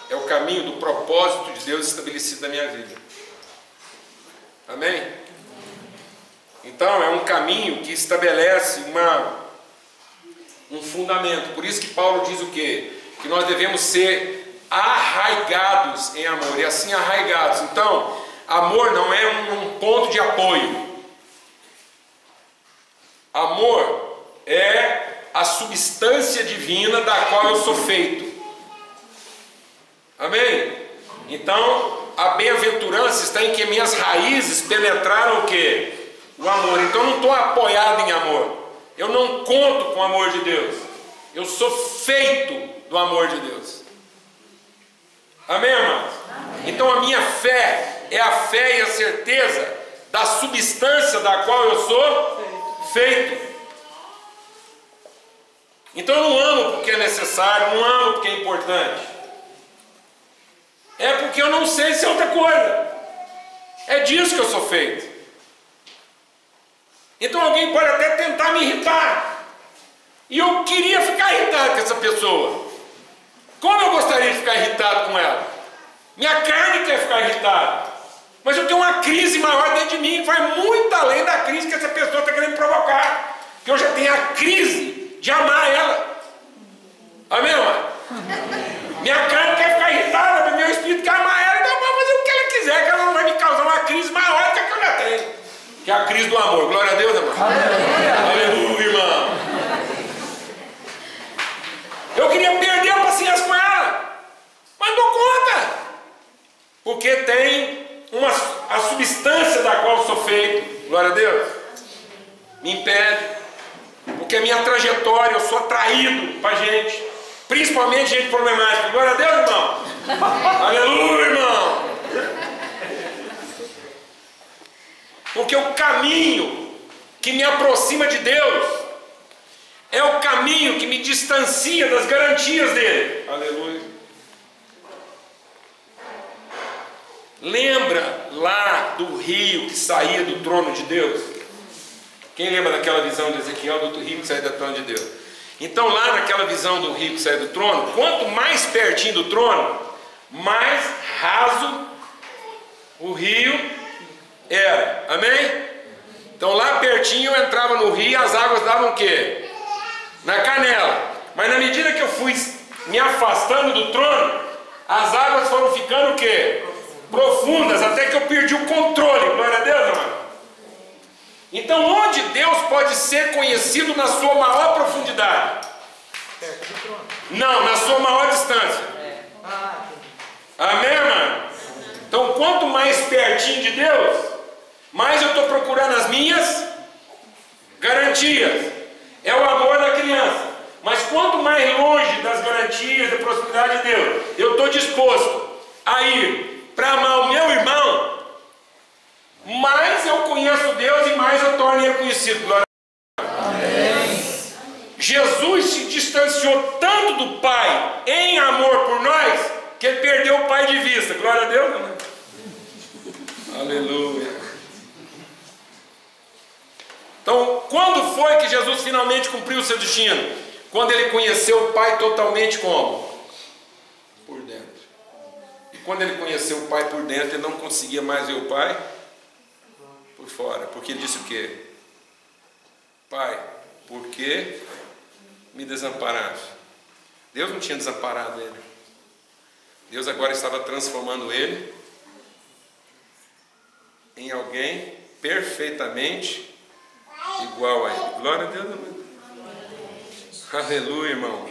É o caminho do propósito de Deus estabelecido na minha vida. Amém? Então é um caminho que estabelece um fundamento. Por isso que Paulo diz o quê? Que nós devemos ser arraigados em amor. E assim arraigados. Então, amor não é um ponto de apoio. Amor é a substância divina da qual eu sou feito. Amém? Então, a bem-aventurança está em que minhas raízes penetraram o quê? O amor. Então eu não estou apoiado em amor. Eu não conto com o amor de Deus. Eu sou feito do amor de Deus. Amém, amados? Amém. Então a minha fé é a fé e a certeza da substância da qual eu sou feito. Então eu não amo porque é necessário, não amo porque é importante. É porque eu não sei se é outra coisa. É disso que eu sou feito. Então alguém pode até tentar me irritar. E eu queria ficar irritado com essa pessoa. Como eu gostaria de ficar irritado com ela? Minha carne quer ficar irritada. Mas eu tenho uma crise maior dentro de mim, que vai muito além da crise que essa pessoa está querendo provocar. Que eu já tenho a crise de amar ela. Amém, mano? Minha carne quer ficar irritada, mas meu espírito quer amar ela, então pode fazer o que ela quiser, que ela não vai me causar uma crise maior do que a que eu já tenho. Que é a crise do amor. Glória a Deus, irmão. Aleluia, irmão. Eu queria perder a paciência com ela, mas não dou conta. Porque tem a substância da qual eu sou feito, glória a Deus, me impede. Porque a minha trajetória, eu sou atraído para gente, principalmente gente problemática. Glória a Deus, irmão. Aleluia, irmão. Porque o caminho que me aproxima de Deus é o caminho que me distancia das garantias dele. Aleluia. Lembra lá do rio que saía do trono de Deus? Quem lembra daquela visão de Ezequiel do rio que saía do trono de Deus? Então lá naquela visão do rio que saía do trono, quanto mais pertinho do trono, mais raso o rio era. Amém? Então lá pertinho eu entrava no rio e as águas davam o quê? Na canela. Mas na medida que eu fui me afastando do trono, as águas foram ficando o quê? Profundas, até que eu perdi o controle. Glória a Deus, amado. Então onde Deus pode ser conhecido na sua maior profundidade? Perto do trono. Não, na sua maior distância. Amém, mano? Então quanto mais pertinho de Deus, mais eu estou procurando as minhas garantias. É o amor da criança. Mas quanto mais longe das garantias, da proximidade de Deus, eu estou disposto a ir para amar o meu irmão, mais eu conheço Deus e mais eu torno ele conhecido. Glória a Deus. Amém. Jesus se distanciou tanto do Pai em amor por nós, que ele perdeu o Pai de vista. Glória a Deus. Amém. Aleluia. Então, quando foi que Jesus finalmente cumpriu o seu destino? Quando ele conheceu o Pai totalmente como? Por dentro. E quando ele conheceu o Pai por dentro, ele não conseguia mais ver o Pai por fora. Porque ele disse o quê? Pai, por que me desamparaste? Deus não tinha desamparado ele. Deus agora estava transformando ele em alguém perfeitamente igual a ele. Glória a Deus, amém. Aleluia, irmão.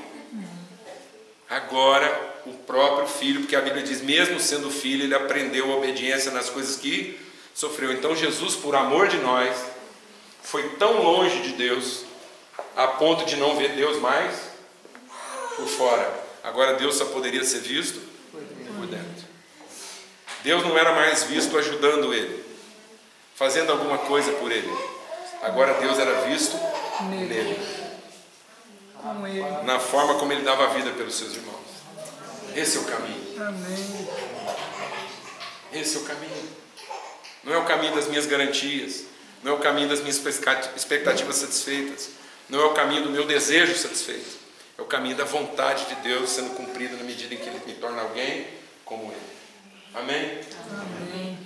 Agora o próprio filho, porque a Bíblia diz, mesmo sendo filho, ele aprendeu a obediência nas coisas que sofreu. Então Jesus, por amor de nós, foi tão longe de Deus, a ponto de não ver Deus mais por fora. Agora Deus só poderia ser visto por dentro. Deus não era mais visto ajudando ele, fazendo alguma coisa por ele. Agora Deus era visto nele, na forma como ele dava a vida pelos seus irmãos. Esse é o caminho. Amém. Esse é o caminho. Não é o caminho das minhas garantias, não é o caminho das minhas expectativas satisfeitas, não é o caminho do meu desejo satisfeito. É o caminho da vontade de Deus sendo cumprida na medida em que ele me torna alguém como ele. Amém? Amém.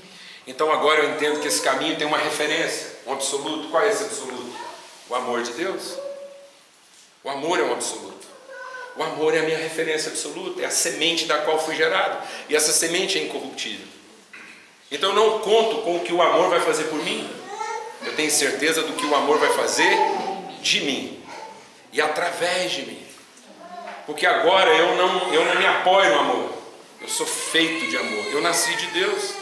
Então agora eu entendo que esse caminho tem uma referência, um absoluto. Qual é esse absoluto? O amor de Deus. O amor é um absoluto. O amor é a minha referência absoluta, é a semente da qual fui gerado. E essa semente é incorruptível. Então eu não conto com o que o amor vai fazer por mim. Eu tenho certeza do que o amor vai fazer de mim e através de mim. Porque agora eu não me apoio no amor. Eu sou feito de amor. Eu nasci de Deus.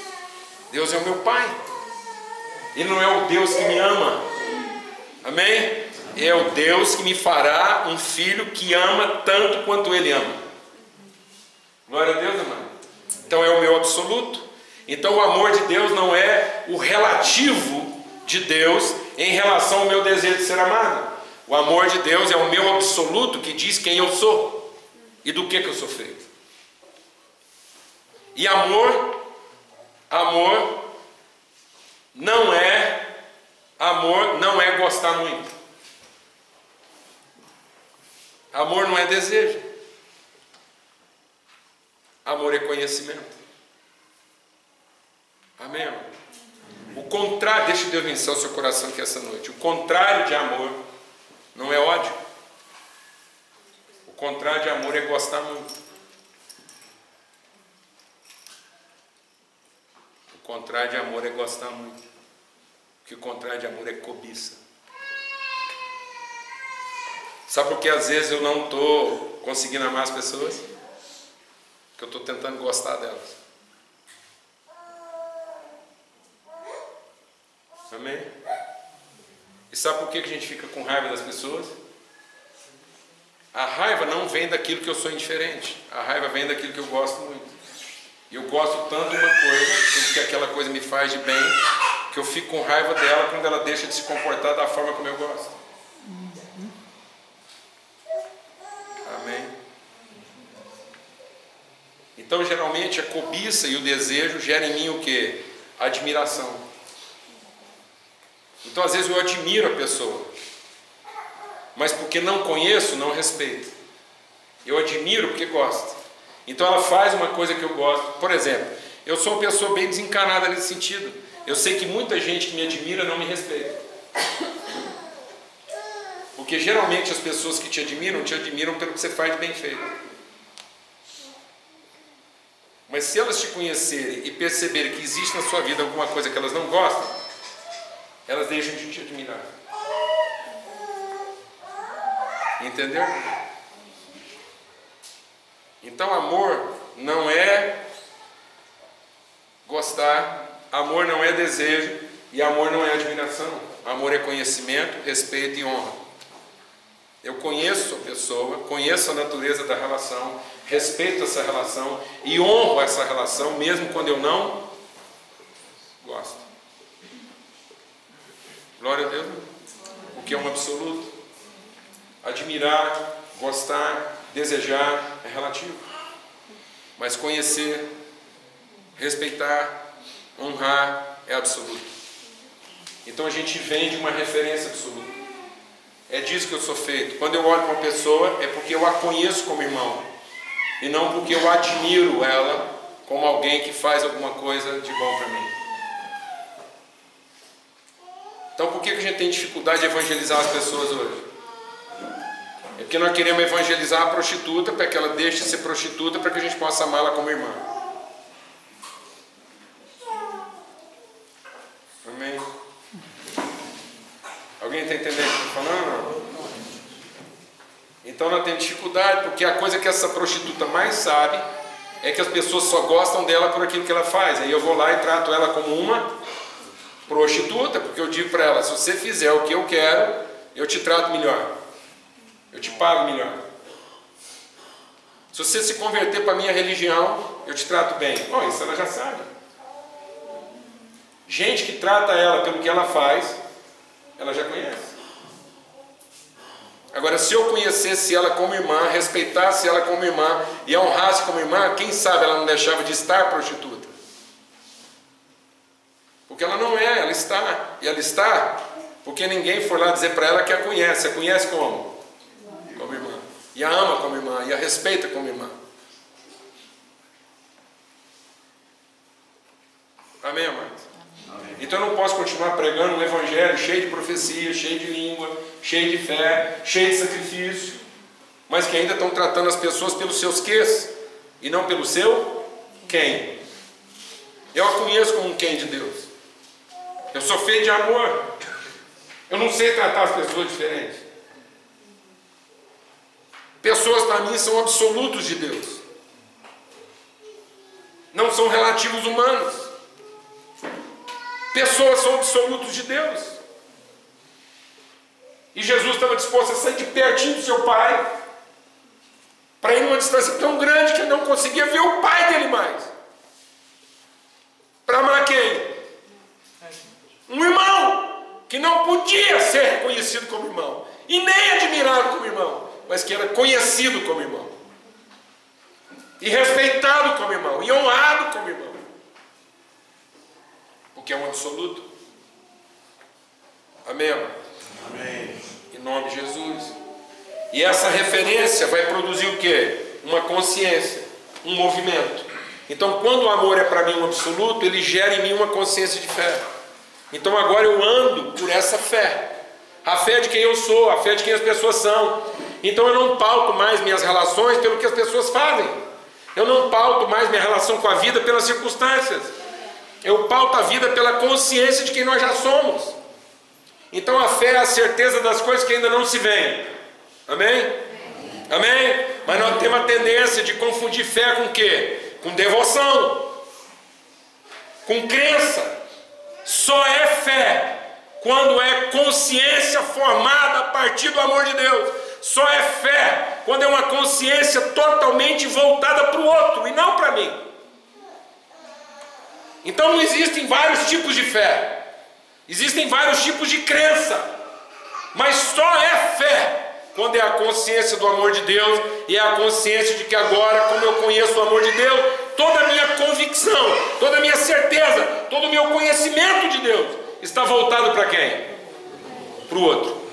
Deus é o meu Pai. Ele não é o Deus que me ama. Amém? É o Deus que me fará um filho que ama tanto quanto Ele ama. Glória a Deus, amado. Então é o meu absoluto. Então o amor de Deus não é o relativo de Deus em relação ao meu desejo de ser amado. O amor de Deus é o meu absoluto que diz quem eu sou e do que eu sou feito. E amor não é gostar muito. Amor não é desejo. Amor é conhecimento. Amém, amor? O contrário, deixa Deus vencer o seu coração aqui essa noite. O contrário de amor não é ódio. O contrário de amor é gostar muito. O contrário de amor é gostar muito. Porque o contrário de amor é cobiça. Sabe por que às vezes eu não estou conseguindo amar as pessoas? Porque eu estou tentando gostar delas. Amém? E sabe por que a gente fica com raiva das pessoas? A raiva não vem daquilo que eu sou indiferente. A raiva vem daquilo que eu gosto muito. E eu gosto tanto de uma coisa, porque aquela coisa me faz de bem, Porque eu fico com raiva dela quando ela deixa de se comportar da forma como eu gosto. Amém? Então, geralmente, a cobiça e o desejo geram em mim o quê? Admiração. Então, às vezes, eu admiro a pessoa, mas porque não conheço, não respeito. Eu admiro porque gosto. Então, ela faz uma coisa que eu gosto. Por exemplo, eu sou uma pessoa bem desencanada nesse sentido. Eu sei que muita gente que me admira não me respeita. Porque geralmente as pessoas que te admiram pelo que você faz de bem feito. Mas se elas te conhecerem e perceberem que existe na sua vida alguma coisa que elas não gostam, elas deixam de te admirar. Entendeu? Então amor não é gostar, amor não é desejo e amor não é admiração. Amor é conhecimento, respeito e honra. Eu conheço a pessoa, conheço a natureza da relação, respeito essa relação e honro essa relação mesmo quando eu não gosto. Glória a Deus. O que é um absoluto. Admirar, gostar, desejar é relativo. Mas conhecer, respeitar, honrar é absoluto. Então a gente vem de uma referência absoluta. É disso que eu sou feito. Quando eu olho para uma pessoa, é porque eu a conheço como irmão. E não porque eu admiro ela como alguém que faz alguma coisa de bom para mim. Então por que a gente tem dificuldade de evangelizar as pessoas hoje? É porque nós queremos evangelizar a prostituta para que ela deixe de ser prostituta para que a gente possa amá-la como irmã. Amém? Alguém está entendendo o que eu estou falando? Então nós temos dificuldade, porque a coisa que essa prostituta mais sabe é que as pessoas só gostam dela por aquilo que ela faz. Aí eu vou lá e trato ela como uma prostituta, porque eu digo para ela, se você fizer o que eu quero, eu te trato melhor. Eu te pago melhor. Se você se converter para a minha religião, eu te trato bem. Bom, isso ela já sabe. Gente que trata ela pelo que ela faz, ela já conhece. Agora, se eu conhecesse ela como irmã, respeitasse ela como irmã e a honrasse como irmã, quem sabe ela não deixava de estar prostituta. Porque ela não é, ela está. E ela está porque ninguém foi lá dizer para ela que a conhece. A conhece como? Como irmã. E a ama como irmã, e a respeita como irmã. Amém, amados? Amém. Então eu não posso continuar pregando um evangelho cheio de profecia, cheio de língua, cheio de fé, cheio de sacrifício, mas que ainda estão tratando as pessoas pelos seus quês e não pelo seu quem. Eu a conheço como um quem de Deus. Eu sou feito de amor. Eu não sei tratar as pessoas diferentes. Pessoas para mim são absolutos de Deus. Não são relativos humanos. Pessoas são absolutos de Deus. E Jesus estava disposto a sair de pertinho do seu Pai para ir numa distância tão grande que ele não conseguia ver o Pai dele mais. Para amar quem? Um irmão que não podia ser reconhecido como irmão e nem admirado como irmão, mas que era conhecido como irmão e respeitado como irmão e honrado como irmão, porque é um absoluto. Amém, amado? Amém. Em nome de Jesus. E essa referência vai produzir o quê? Uma consciência, um movimento. Então, quando o amor é para mim um absoluto, ele gera em mim uma consciência de fé. Então agora eu ando por essa fé. A fé de quem eu sou, a fé de quem as pessoas são. Então eu não pauto mais minhas relações pelo que as pessoas fazem. Eu não pauto mais minha relação com a vida pelas circunstâncias. Eu pauto a vida pela consciência de quem nós já somos. Então a fé é a certeza das coisas que ainda não se veem. Amém? Amém? Mas nós temos a tendência de confundir fé com o quê? Com devoção, com crença. Só é fé quando é consciência formada a partir do amor de Deus. Só é fé quando é uma consciência totalmente voltada para o outro e não para mim. Então não existem vários tipos de fé. Existem vários tipos de crença, mas só é fé quando é a consciência do amor de Deus e é a consciência de que agora, como eu conheço o amor de Deus, toda a minha convicção, toda a minha certeza, todo o meu conhecimento de Deus está voltado para quem? Para o outro.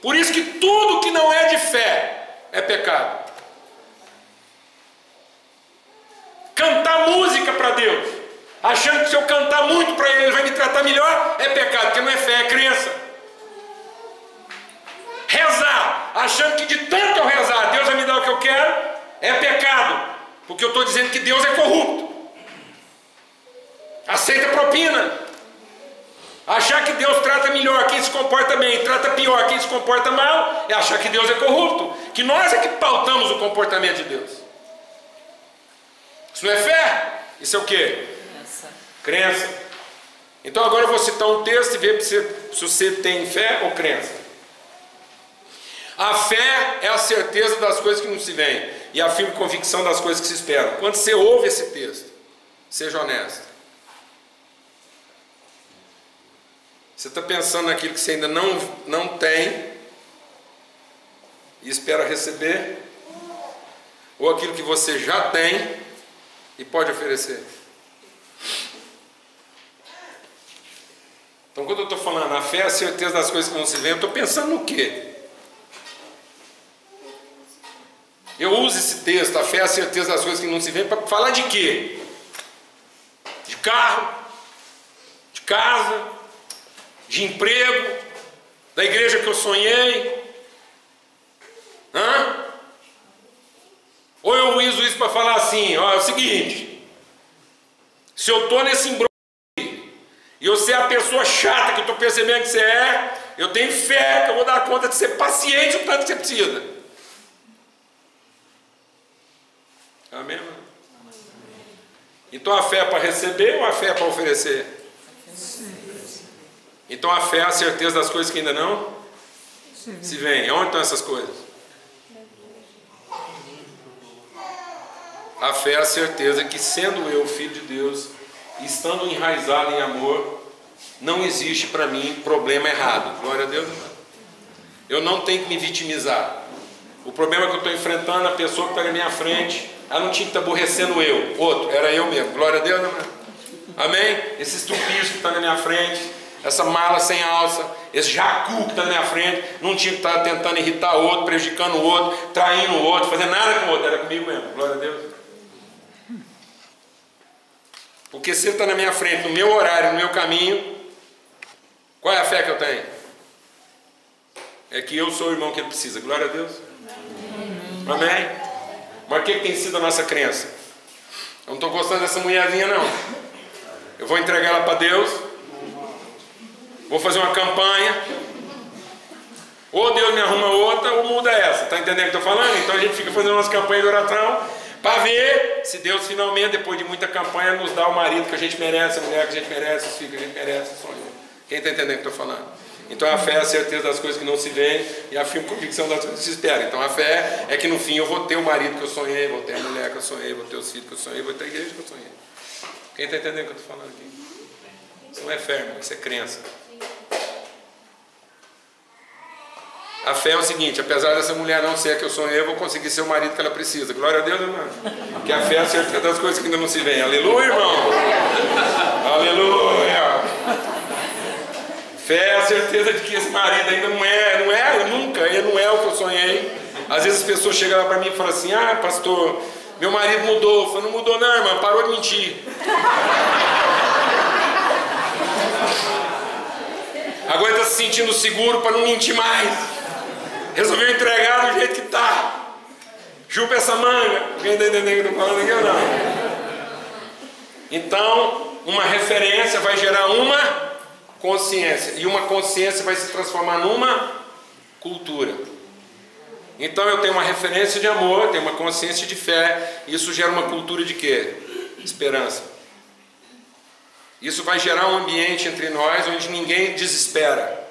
Por isso que tudo que não é de fé é pecado. Cantar música para Deus, achando que se eu cantar muito para Ele, Ele vai me tratar melhor, é pecado, porque não é fé, é crença. Rezar, achando que de tanto eu rezar, Deus vai me dar o que eu quero, é pecado, porque eu estou dizendo que Deus é corrupto. Aceita propina. Achar que Deus trata melhor quem se comporta bem, trata pior quem se comporta mal, é achar que Deus é corrupto, que nós é que pautamos o comportamento de Deus. Isso não é fé? Isso é o quê? Crença. Então agora eu vou citar um texto e ver se você tem fé ou crença. A fé é a certeza das coisas que não se veem e a firme convicção das coisas que se esperam. Quando você ouve esse texto, seja honesto. Você está pensando naquilo que você ainda não tem e espera receber? Ou aquilo que você já tem e pode oferecer? Então quando eu estou falando a fé é a certeza das coisas que não se veem, eu estou pensando no quê? Eu uso esse texto, a fé é a certeza das coisas que não se veem, para falar de quê? De carro, de casa, de emprego, da igreja que eu sonhei. Ou eu uso isso para falar assim, ó, é o seguinte, se eu estou nesse embrulho e você é a pessoa chata que eu estou percebendo que você é, eu tenho fé que eu vou dar conta de ser paciente o tanto que você precisa. Amém? Então a fé é para receber ou a fé é para oferecer? Então a fé é a certeza das coisas que ainda não se veem. Onde estão essas coisas? A fé é a certeza que, sendo eu filho de Deus, estando enraizado em amor, não existe para mim problema errado. Glória a Deus. Eu não tenho que me vitimizar. O problema que eu estou enfrentando, a pessoa que está na minha frente, ela não tinha que estar aborrecendo eu. Outro, era eu mesmo. Glória a Deus, amém? Amém? Esse estupiço que está na minha frente, essa mala sem alça, esse jacu que está na minha frente, não tinha que estar tentando irritar o outro, prejudicando o outro, traindo o outro, fazendo nada com o outro. Era comigo mesmo. Glória a Deus. Porque se ele está na minha frente, no meu horário, no meu caminho, qual é a fé que eu tenho? É que eu sou o irmão que ele precisa. Glória a Deus. Amém? Mas o que tem sido a nossa crença? Eu não estou gostando dessa mulherzinha, não. Eu vou entregar ela para Deus. Vou fazer uma campanha. Ou Deus me arruma outra, ou muda essa. Está entendendo o que eu estou falando? Então a gente fica fazendo umas campanhas de oração para ver se Deus finalmente, depois de muita campanha, nos dá o marido que a gente merece, a mulher que a gente merece, os filhos que a gente merece, o sonho. Quem está entendendo o que eu estou falando? Então a fé é a certeza das coisas que não se veem e a firme convicção das coisas que se esperam. Então a fé é que no fim eu vou ter o marido que eu sonhei, vou ter a mulher que eu sonhei, vou ter os filhos que eu sonhei, vou ter a igreja que eu sonhei. Quem está entendendo o que eu estou falando aqui? Isso não é fé, irmão, isso é crença. A fé é o seguinte, apesar dessa mulher não ser a que eu sonhei, eu vou conseguir ser o marido que ela precisa. Glória a Deus, irmão. Porque a fé é a certeza das coisas que ainda não se veem. Aleluia, irmão. Aleluia. Fé é a certeza de que esse marido ainda não é, nunca, ele não é o que eu sonhei. Às vezes as pessoas chegam lá para mim e falam assim, pastor, meu marido mudou. Eu falo, não mudou não, irmão, parou de mentir. Agora está se sentindo seguro para não mentir mais. Resolveu entregar do jeito que está. Chupa essa manga. Alguém está entendendo o que eu estou falando aqui ou não? Então, uma referência vai gerar uma consciência. E uma consciência vai se transformar numa cultura. Então eu tenho uma referência de amor, tenho uma consciência de fé. Isso gera uma cultura de quê? Esperança. Isso vai gerar um ambiente entre nós onde ninguém desespera,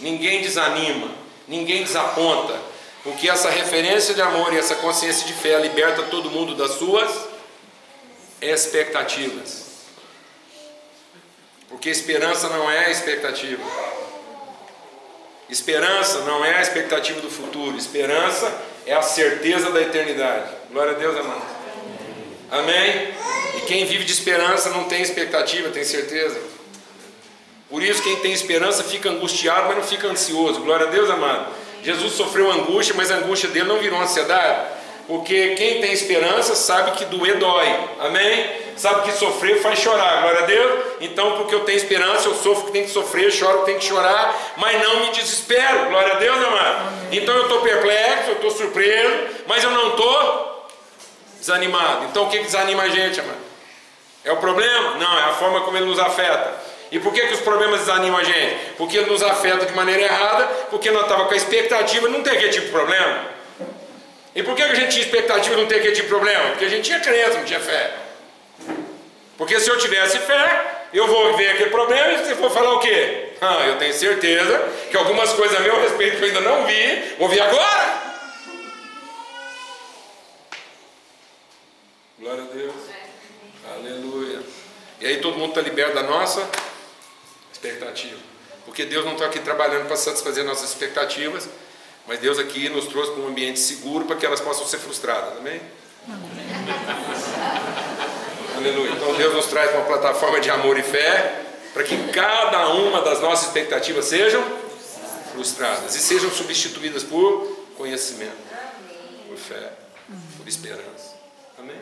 ninguém desanima, ninguém desaponta. Porque essa referência de amor e essa consciência de fé liberta todo mundo das suas expectativas. Porque esperança não é expectativa. Esperança não é a expectativa do futuro. Esperança é a certeza da eternidade. Glória a Deus, amado. Amém? E quem vive de esperança não tem expectativa, tem certeza. Por isso quem tem esperança fica angustiado, mas não fica ansioso. Glória a Deus, amado. Jesus sofreu angústia, mas a angústia dele não virou ansiedade. Porque quem tem esperança sabe que doer dói. Amém? Sabe que sofrer faz chorar. Glória a Deus. Então, porque eu tenho esperança, eu sofro que tem que sofrer, choro que tem que chorar, mas não me desespero. Glória a Deus, amado. Então eu estou perplexo, eu estou surpreso, mas eu não estou desanimado. Então o que desanima a gente, amado? É o problema? Não, é a forma como ele nos afeta. E por que os problemas desanimam a gente? Porque ele nos afeta de maneira errada, porque nós estávamos com a expectativa de não ter aquele tipo de problema. E por que a gente tinha expectativa de não ter aquele tipo de problema? Porque a gente tinha crença, não tinha fé. Porque se eu tivesse fé, eu vou ver aquele problema e você for falar o quê? Eu tenho certeza que algumas coisas a meu respeito que eu ainda não vi, vou ver agora. Glória a Deus. Aleluia. E aí todo mundo está liberto da nossa expectativa. Porque Deus não está aqui trabalhando para satisfazer nossas expectativas, mas Deus aqui nos trouxe para um ambiente seguro para que elas possam ser frustradas. Amém? Aleluia. Então Deus nos traz uma plataforma de amor e fé para que cada uma das nossas expectativas sejam frustradas e sejam substituídas por conhecimento, por fé, por esperança. Amém?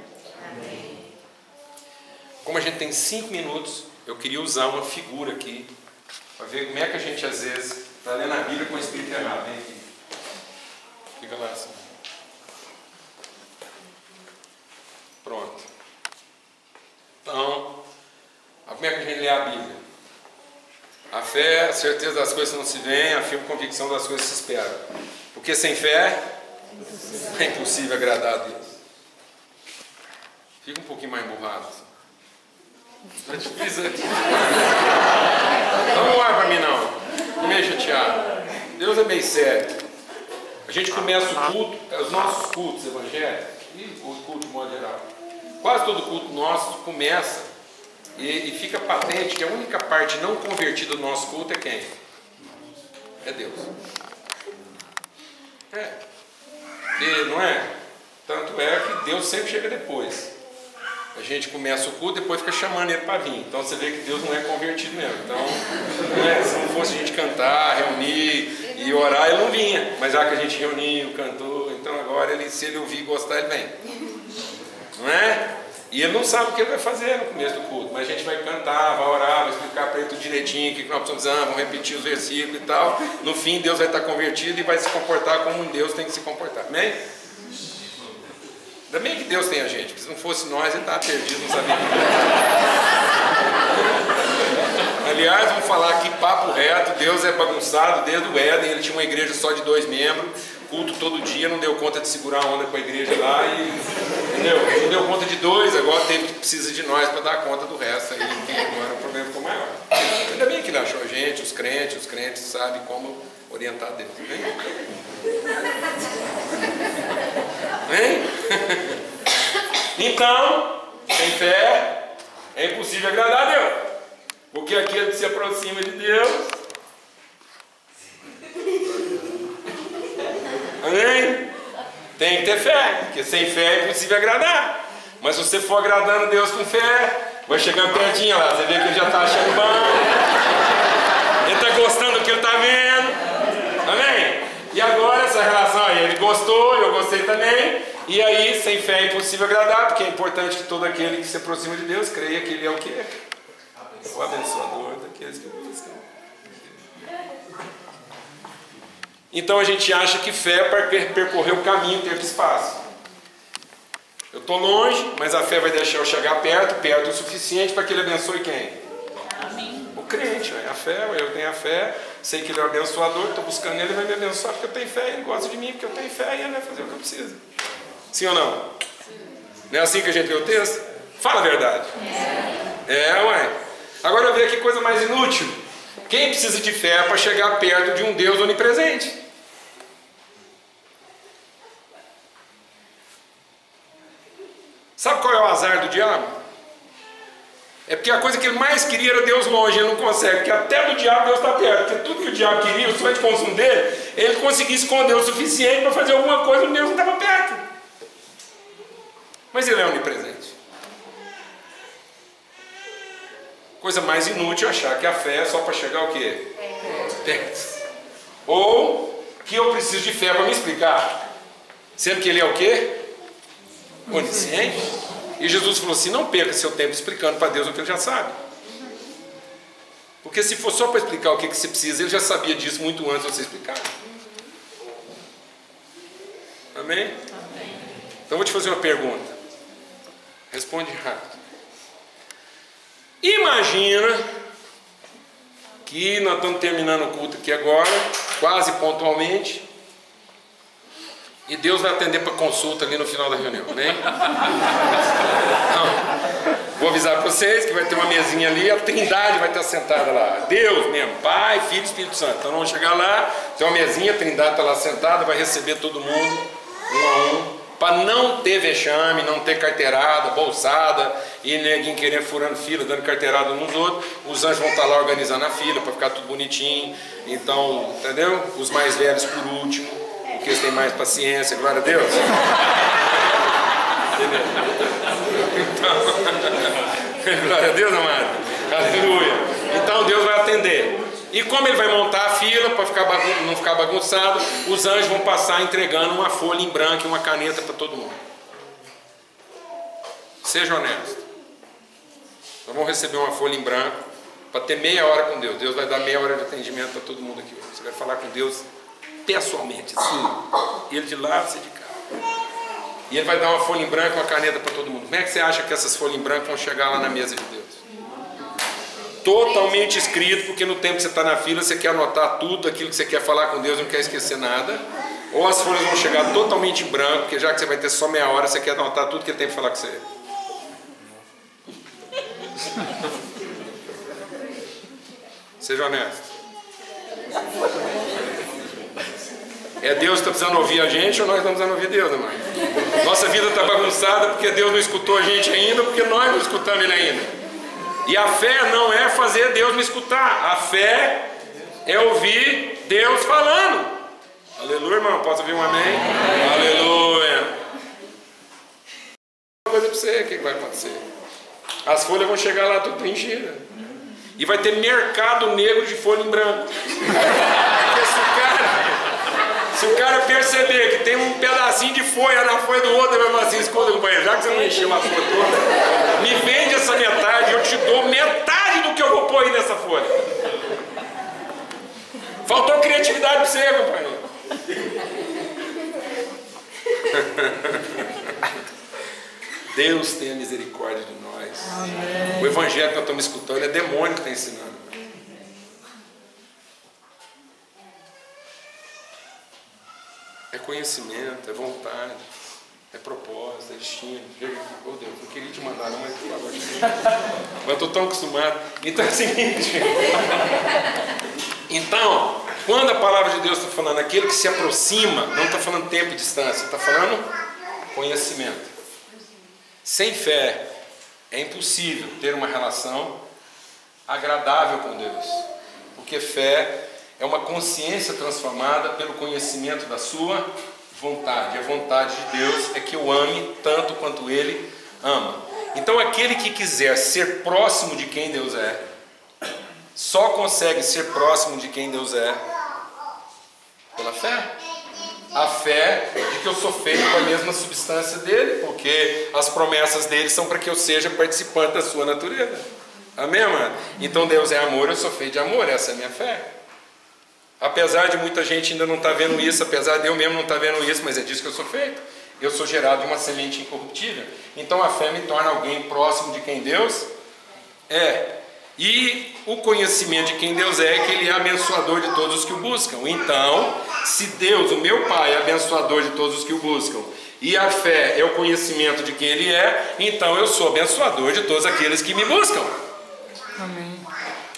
Como a gente tem 5 minutos, eu queria usar uma figura aqui para ver como é que a gente às vezes está lendo a Bíblia com o espírito errado. Vem aqui. Fica lá assim. Pronto. Então, como é que a gente lê a Bíblia? A fé, a certeza das coisas que não se veem, a firme convicção das coisas que se esperam. Porque sem fé é impossível agradar a Deus. Fica um pouquinho mais emburrado. Está difícil aqui. Não olha para mim não. Não meio chateado. Deus é bem sério. A gente começa o culto, os nossos cultos evangélicos, e o culto de modo geral. Quase todo culto nosso começa e fica patente que a única parte não convertida do nosso culto é quem? É Deus. E não é? Tanto é que Deus sempre chega depois. A gente começa o culto e depois fica chamando ele para vir. Então você vê que Deus não é convertido mesmo. Então, se não fosse a gente cantar, reunir e orar, ele não vinha. Mas já que a gente reuniu, cantou, então agora se ele ouvir e gostar, ele vem. Não é? E ele não sabe o que ele vai fazer no começo do culto, mas a gente vai cantar, vai orar, vai explicar para ele tudo direitinho, o que nós precisamos, vamos repetir os versículos e tal. No fim, Deus vai estar convertido e vai se comportar como um Deus tem que se comportar. Amém? Ainda bem que Deus tem a gente, porque se não fosse nós, ele estava perdido, não sabia. Aliás, vamos falar aqui papo reto, Deus é bagunçado desde o Éden, ele tinha uma igreja só de 2 membros, culto todo dia, não deu conta de segurar a onda com a igreja lá e, entendeu? Não deu conta de 2, agora precisa de nós para dar conta do resto aí, agora o problema ficou maior. Ainda bem que ele achou a gente, os crentes sabem como orientar Deus, vem? Vem? Então, sem fé é impossível agradar a Deus, porque aquele que se aproxima de Deus, amém? Tem que ter fé, porque sem fé é impossível agradar. Mas se você for agradando Deus com fé, vai chegando pertinho lá, você vê que ele já está achando bom, ele está gostando do que ele está vendo, amém? E agora essa relação aí, ele gostou, eu gostei também, e aí sem fé é impossível agradar, porque é importante que todo aquele que se aproxima de Deus creia que ele é o quê? O abençoador daqueles que buscam. Então a gente acha que fé é para percorrer o caminho, tempo e espaço. Eu estou longe, mas a fé vai deixar eu chegar perto o suficiente para que ele abençoe quem? Amém. O crente, a fé, eu tenho a fé, sei que ele é o abençoador, estou buscando ele, ele vai me abençoar porque eu tenho fé, ele gosta de mim porque eu tenho fé e ele vai fazer o que eu preciso. Sim ou não? Sim. Não é assim que a gente lê o texto? Fala a verdade. Ué. Agora eu vejo que coisa mais inútil. Quem precisa de fé para chegar perto de um Deus onipresente? Sabe qual é o azar do diabo? É porque a coisa que ele mais queria era Deus longe, ele não consegue, porque até do diabo Deus está perto, porque tudo que o diabo queria, o sonho de consumo dele, ele conseguia esconder o suficiente para fazer alguma coisa onde Deus não estava perto. Mas ele é onipresente. Coisa mais inútil é achar que a fé é só para chegar ao quê? Perto. Ou que eu preciso de fé para me explicar, sendo que ele é o quê? Onisciente. E Jesus falou assim, não perca seu tempo explicando para Deus o que ele já sabe. Porque se for só para explicar o que você precisa, ele já sabia disso muito antes de você explicar. Amém? Amém. Então eu vou te fazer uma pergunta. Responde rápido. Imagina que nós estamos terminando o culto aqui agora, quase pontualmente, e Deus vai atender para consulta ali no final da reunião, né? Então, vou avisar para vocês que vai ter uma mesinha ali, a Trindade vai estar sentada lá. Deus mesmo, Pai, Filho e Espírito Santo. Então vamos chegar lá, tem uma mesinha, a Trindade está lá sentada, vai receber todo mundo, um a um, para não ter vexame, não ter carteirada, bolsada, e ninguém querendo furando fila, dando carteirada uns nos outros. Os anjos vão estar lá organizando a fila para ficar tudo bonitinho. Então, entendeu? Os mais velhos por último, porque eles têm mais paciência, glória a Deus. Então, glória a Deus, amado. Aleluia. Então Deus vai atender. E como ele vai montar a fila para não ficar bagunçado, os anjos vão passar entregando uma folha em branco e uma caneta para todo mundo. Seja honesto. Nós vamos receber uma folha em branco para ter meia hora com Deus. Deus vai dar meia hora de atendimento para todo mundo aqui hoje. Você vai falar com Deus pessoalmente, assim. Ele de lá, você de cá. E ele vai dar uma folha em branco e uma caneta para todo mundo. Como é que você acha que essas folhas em branco vão chegar lá na mesa de Deus? Totalmente escrito, porque no tempo que você está na fila, você quer anotar tudo aquilo que você quer falar com Deus, não quer esquecer nada. Ou as folhas vão chegar totalmente em branco, porque já que você vai ter só meia hora, você quer anotar tudo que ele tem para falar com você. Seja honesto. É Deus que está precisando ouvir a gente ou nós estamos precisando ouvir Deus, irmão? Nossa vida está bagunçada porque Deus não escutou a gente ainda, porque nós não escutamos Ele ainda. E a fé não é fazer Deus me escutar. A fé é ouvir Deus falando. Aleluia, irmão. Posso ouvir um amém? Aleluia. Uma coisa para você, o que vai acontecer? As folhas vão chegar lá tudo preenchidas. E vai ter mercado negro de folha em branco. Porque se o cara perceber que tem um pedacinho de folha na folha do outro, ele vai falar assim, escuta, companheiro, já que você não encheu a folha toda, me vende essa metade, eu te dou metade do que eu vou pôr aí nessa folha. Faltou criatividade para você, companheiro. Deus tenha misericórdia de nós. Amém. O evangelho que nós estamos escutando é demônio que está ensinando. É conhecimento, é vontade, é propósito, é destino. Oh Deus, não queria te mandar não, mas por favor. Mas eu estou tão acostumado. Então é o seguinte. Então, quando a palavra de Deus está falando aquilo que se aproxima, não está falando tempo e distância, está falando conhecimento. Sem fé é impossível ter uma relação agradável com Deus. Porque fé é uma consciência transformada pelo conhecimento da sua vontade. A vontade de Deus é que eu ame tanto quanto Ele ama. Então aquele que quiser ser próximo de quem Deus é, só consegue ser próximo de quem Deus é pela fé. A fé de que eu sou feito com a mesma substância dele, porque as promessas dele são para que eu seja participante da sua natureza. Amém, amado? Então Deus é amor, eu sou feito de amor, essa é a minha fé. Apesar de muita gente ainda não estar vendo isso, apesar de eu mesmo não estar vendo isso, mas é disso que eu sou feito. Eu sou gerado de uma semente incorruptível. Então a fé me torna alguém próximo de quem Deus é. E o conhecimento de quem Deus é que Ele é abençoador de todos os que o buscam. Então, se Deus, o meu Pai, é abençoador de todos os que o buscam, e a fé é o conhecimento de quem Ele é, então eu sou abençoador de todos aqueles que me buscam. Amém.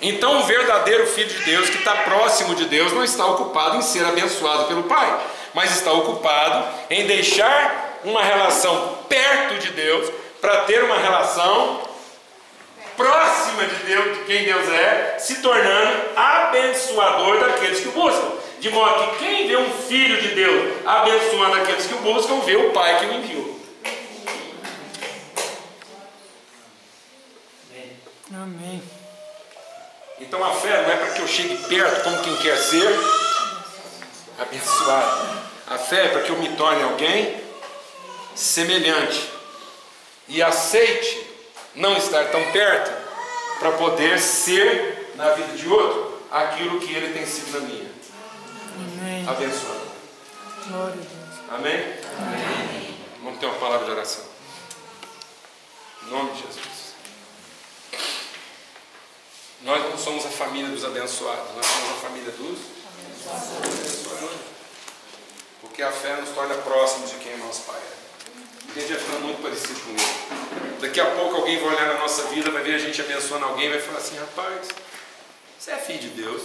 Então o verdadeiro Filho de Deus, que está próximo de Deus, não está ocupado em ser abençoado pelo Pai, mas está ocupado em deixar uma relação perto de Deus para ter uma relação próxima de Deus, de quem Deus é, se tornando abençoador daqueles que o buscam. De modo que quem vê um filho de Deus abençoando aqueles que o buscam, vê o Pai que o enviou. Amém. Então a fé não é para que eu chegue perto como quem quer ser abençoado. A fé é para que eu me torne alguém semelhante e aceite não estar tão perto para poder ser na vida de outro aquilo que ele tem sido na minha. Amém. Abençoado. Glória a Deus. Amém? Amém. Vamos ter uma palavra de oração. Em nome de Jesus. Nós não somos a família dos abençoados, nós somos a família dos abençoados. Porque a fé nos torna próximos de quem é nosso Pai. Porque a gente vai ficando muito parecido com Ele. Daqui a pouco alguém vai olhar na nossa vida, vai ver a gente abençoando alguém e vai falar assim: rapaz, você é filho de Deus.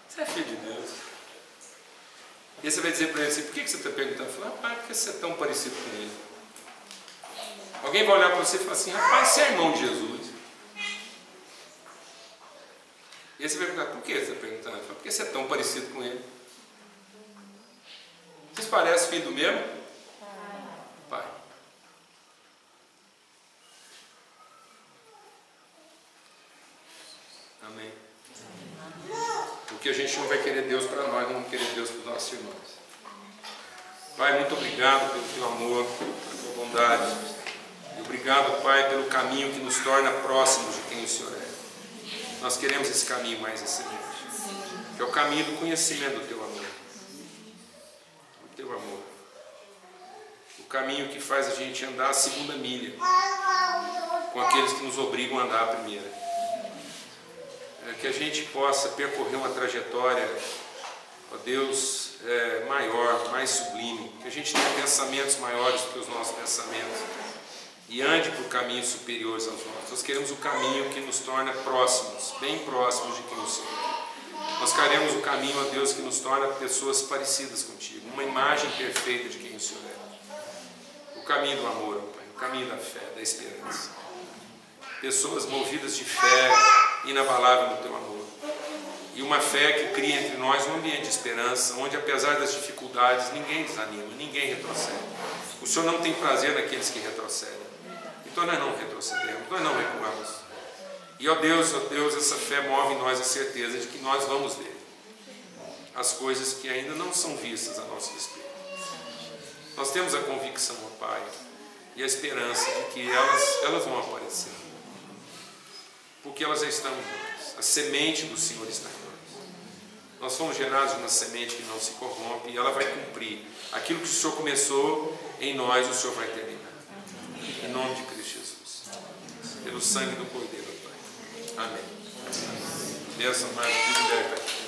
Você é filho de Deus. E aí você vai dizer para ele assim: por que você está perguntando? Fala: rapaz, por que você é tão parecido com ele? Alguém vai olhar para você e falar assim: rapaz, você é irmão de Jesus. E aí você vai perguntar: por que você está perguntando? Fala: por que você é tão parecido com ele? Vocês parecem filho do mesmo? Pai. Amém. Porque a gente não vai querer Deus para nós, não vamos querer Deus para os nossos irmãos. Pai, muito obrigado pelo teu amor, pela tua bondade. E obrigado, Pai, pelo caminho que nos torna próximos de quem o Senhor é. Nós queremos esse caminho mais excelente, que é o caminho do conhecimento do teu amor. Do teu amor. O caminho que faz a gente andar a segunda milha com aqueles que nos obrigam a andar a primeira. Que a gente possa percorrer uma trajetória, ó Deus, maior, mais sublime, que a gente tenha pensamentos maiores do que os nossos pensamentos e ande por caminhos superiores aos nossos. Nós queremos o caminho que nos torna próximos, bem próximos de quem o Senhor é. Nós queremos o caminho, ó Deus, que nos torna pessoas parecidas contigo, uma imagem perfeita de quem o Senhor é. O caminho do amor, ó Pai, o caminho da fé, da esperança. Pessoas movidas de fé inabalável no teu amor. E uma fé que cria entre nós um ambiente de esperança, onde apesar das dificuldades, ninguém desanima, ninguém retrocede. O Senhor não tem prazer naqueles que retrocedem. Então nós não retrocedemos, nós não recuamos. E ó Deus, essa fé move em nós a certeza de que nós vamos ver as coisas que ainda não são vistas a nosso respeito. Nós temos a convicção, ó Pai, e a esperança de que elas vão aparecer. Porque elas já estão em nós. A semente do Senhor está em nós. Nós fomos gerados de uma semente que não se corrompe e ela vai cumprir aquilo que o Senhor começou em nós, o Senhor vai terminar. Em nome de Cristo Jesus. Pelo sangue do Cordeiro, Pai. Amém. Bênção mais, privilégio.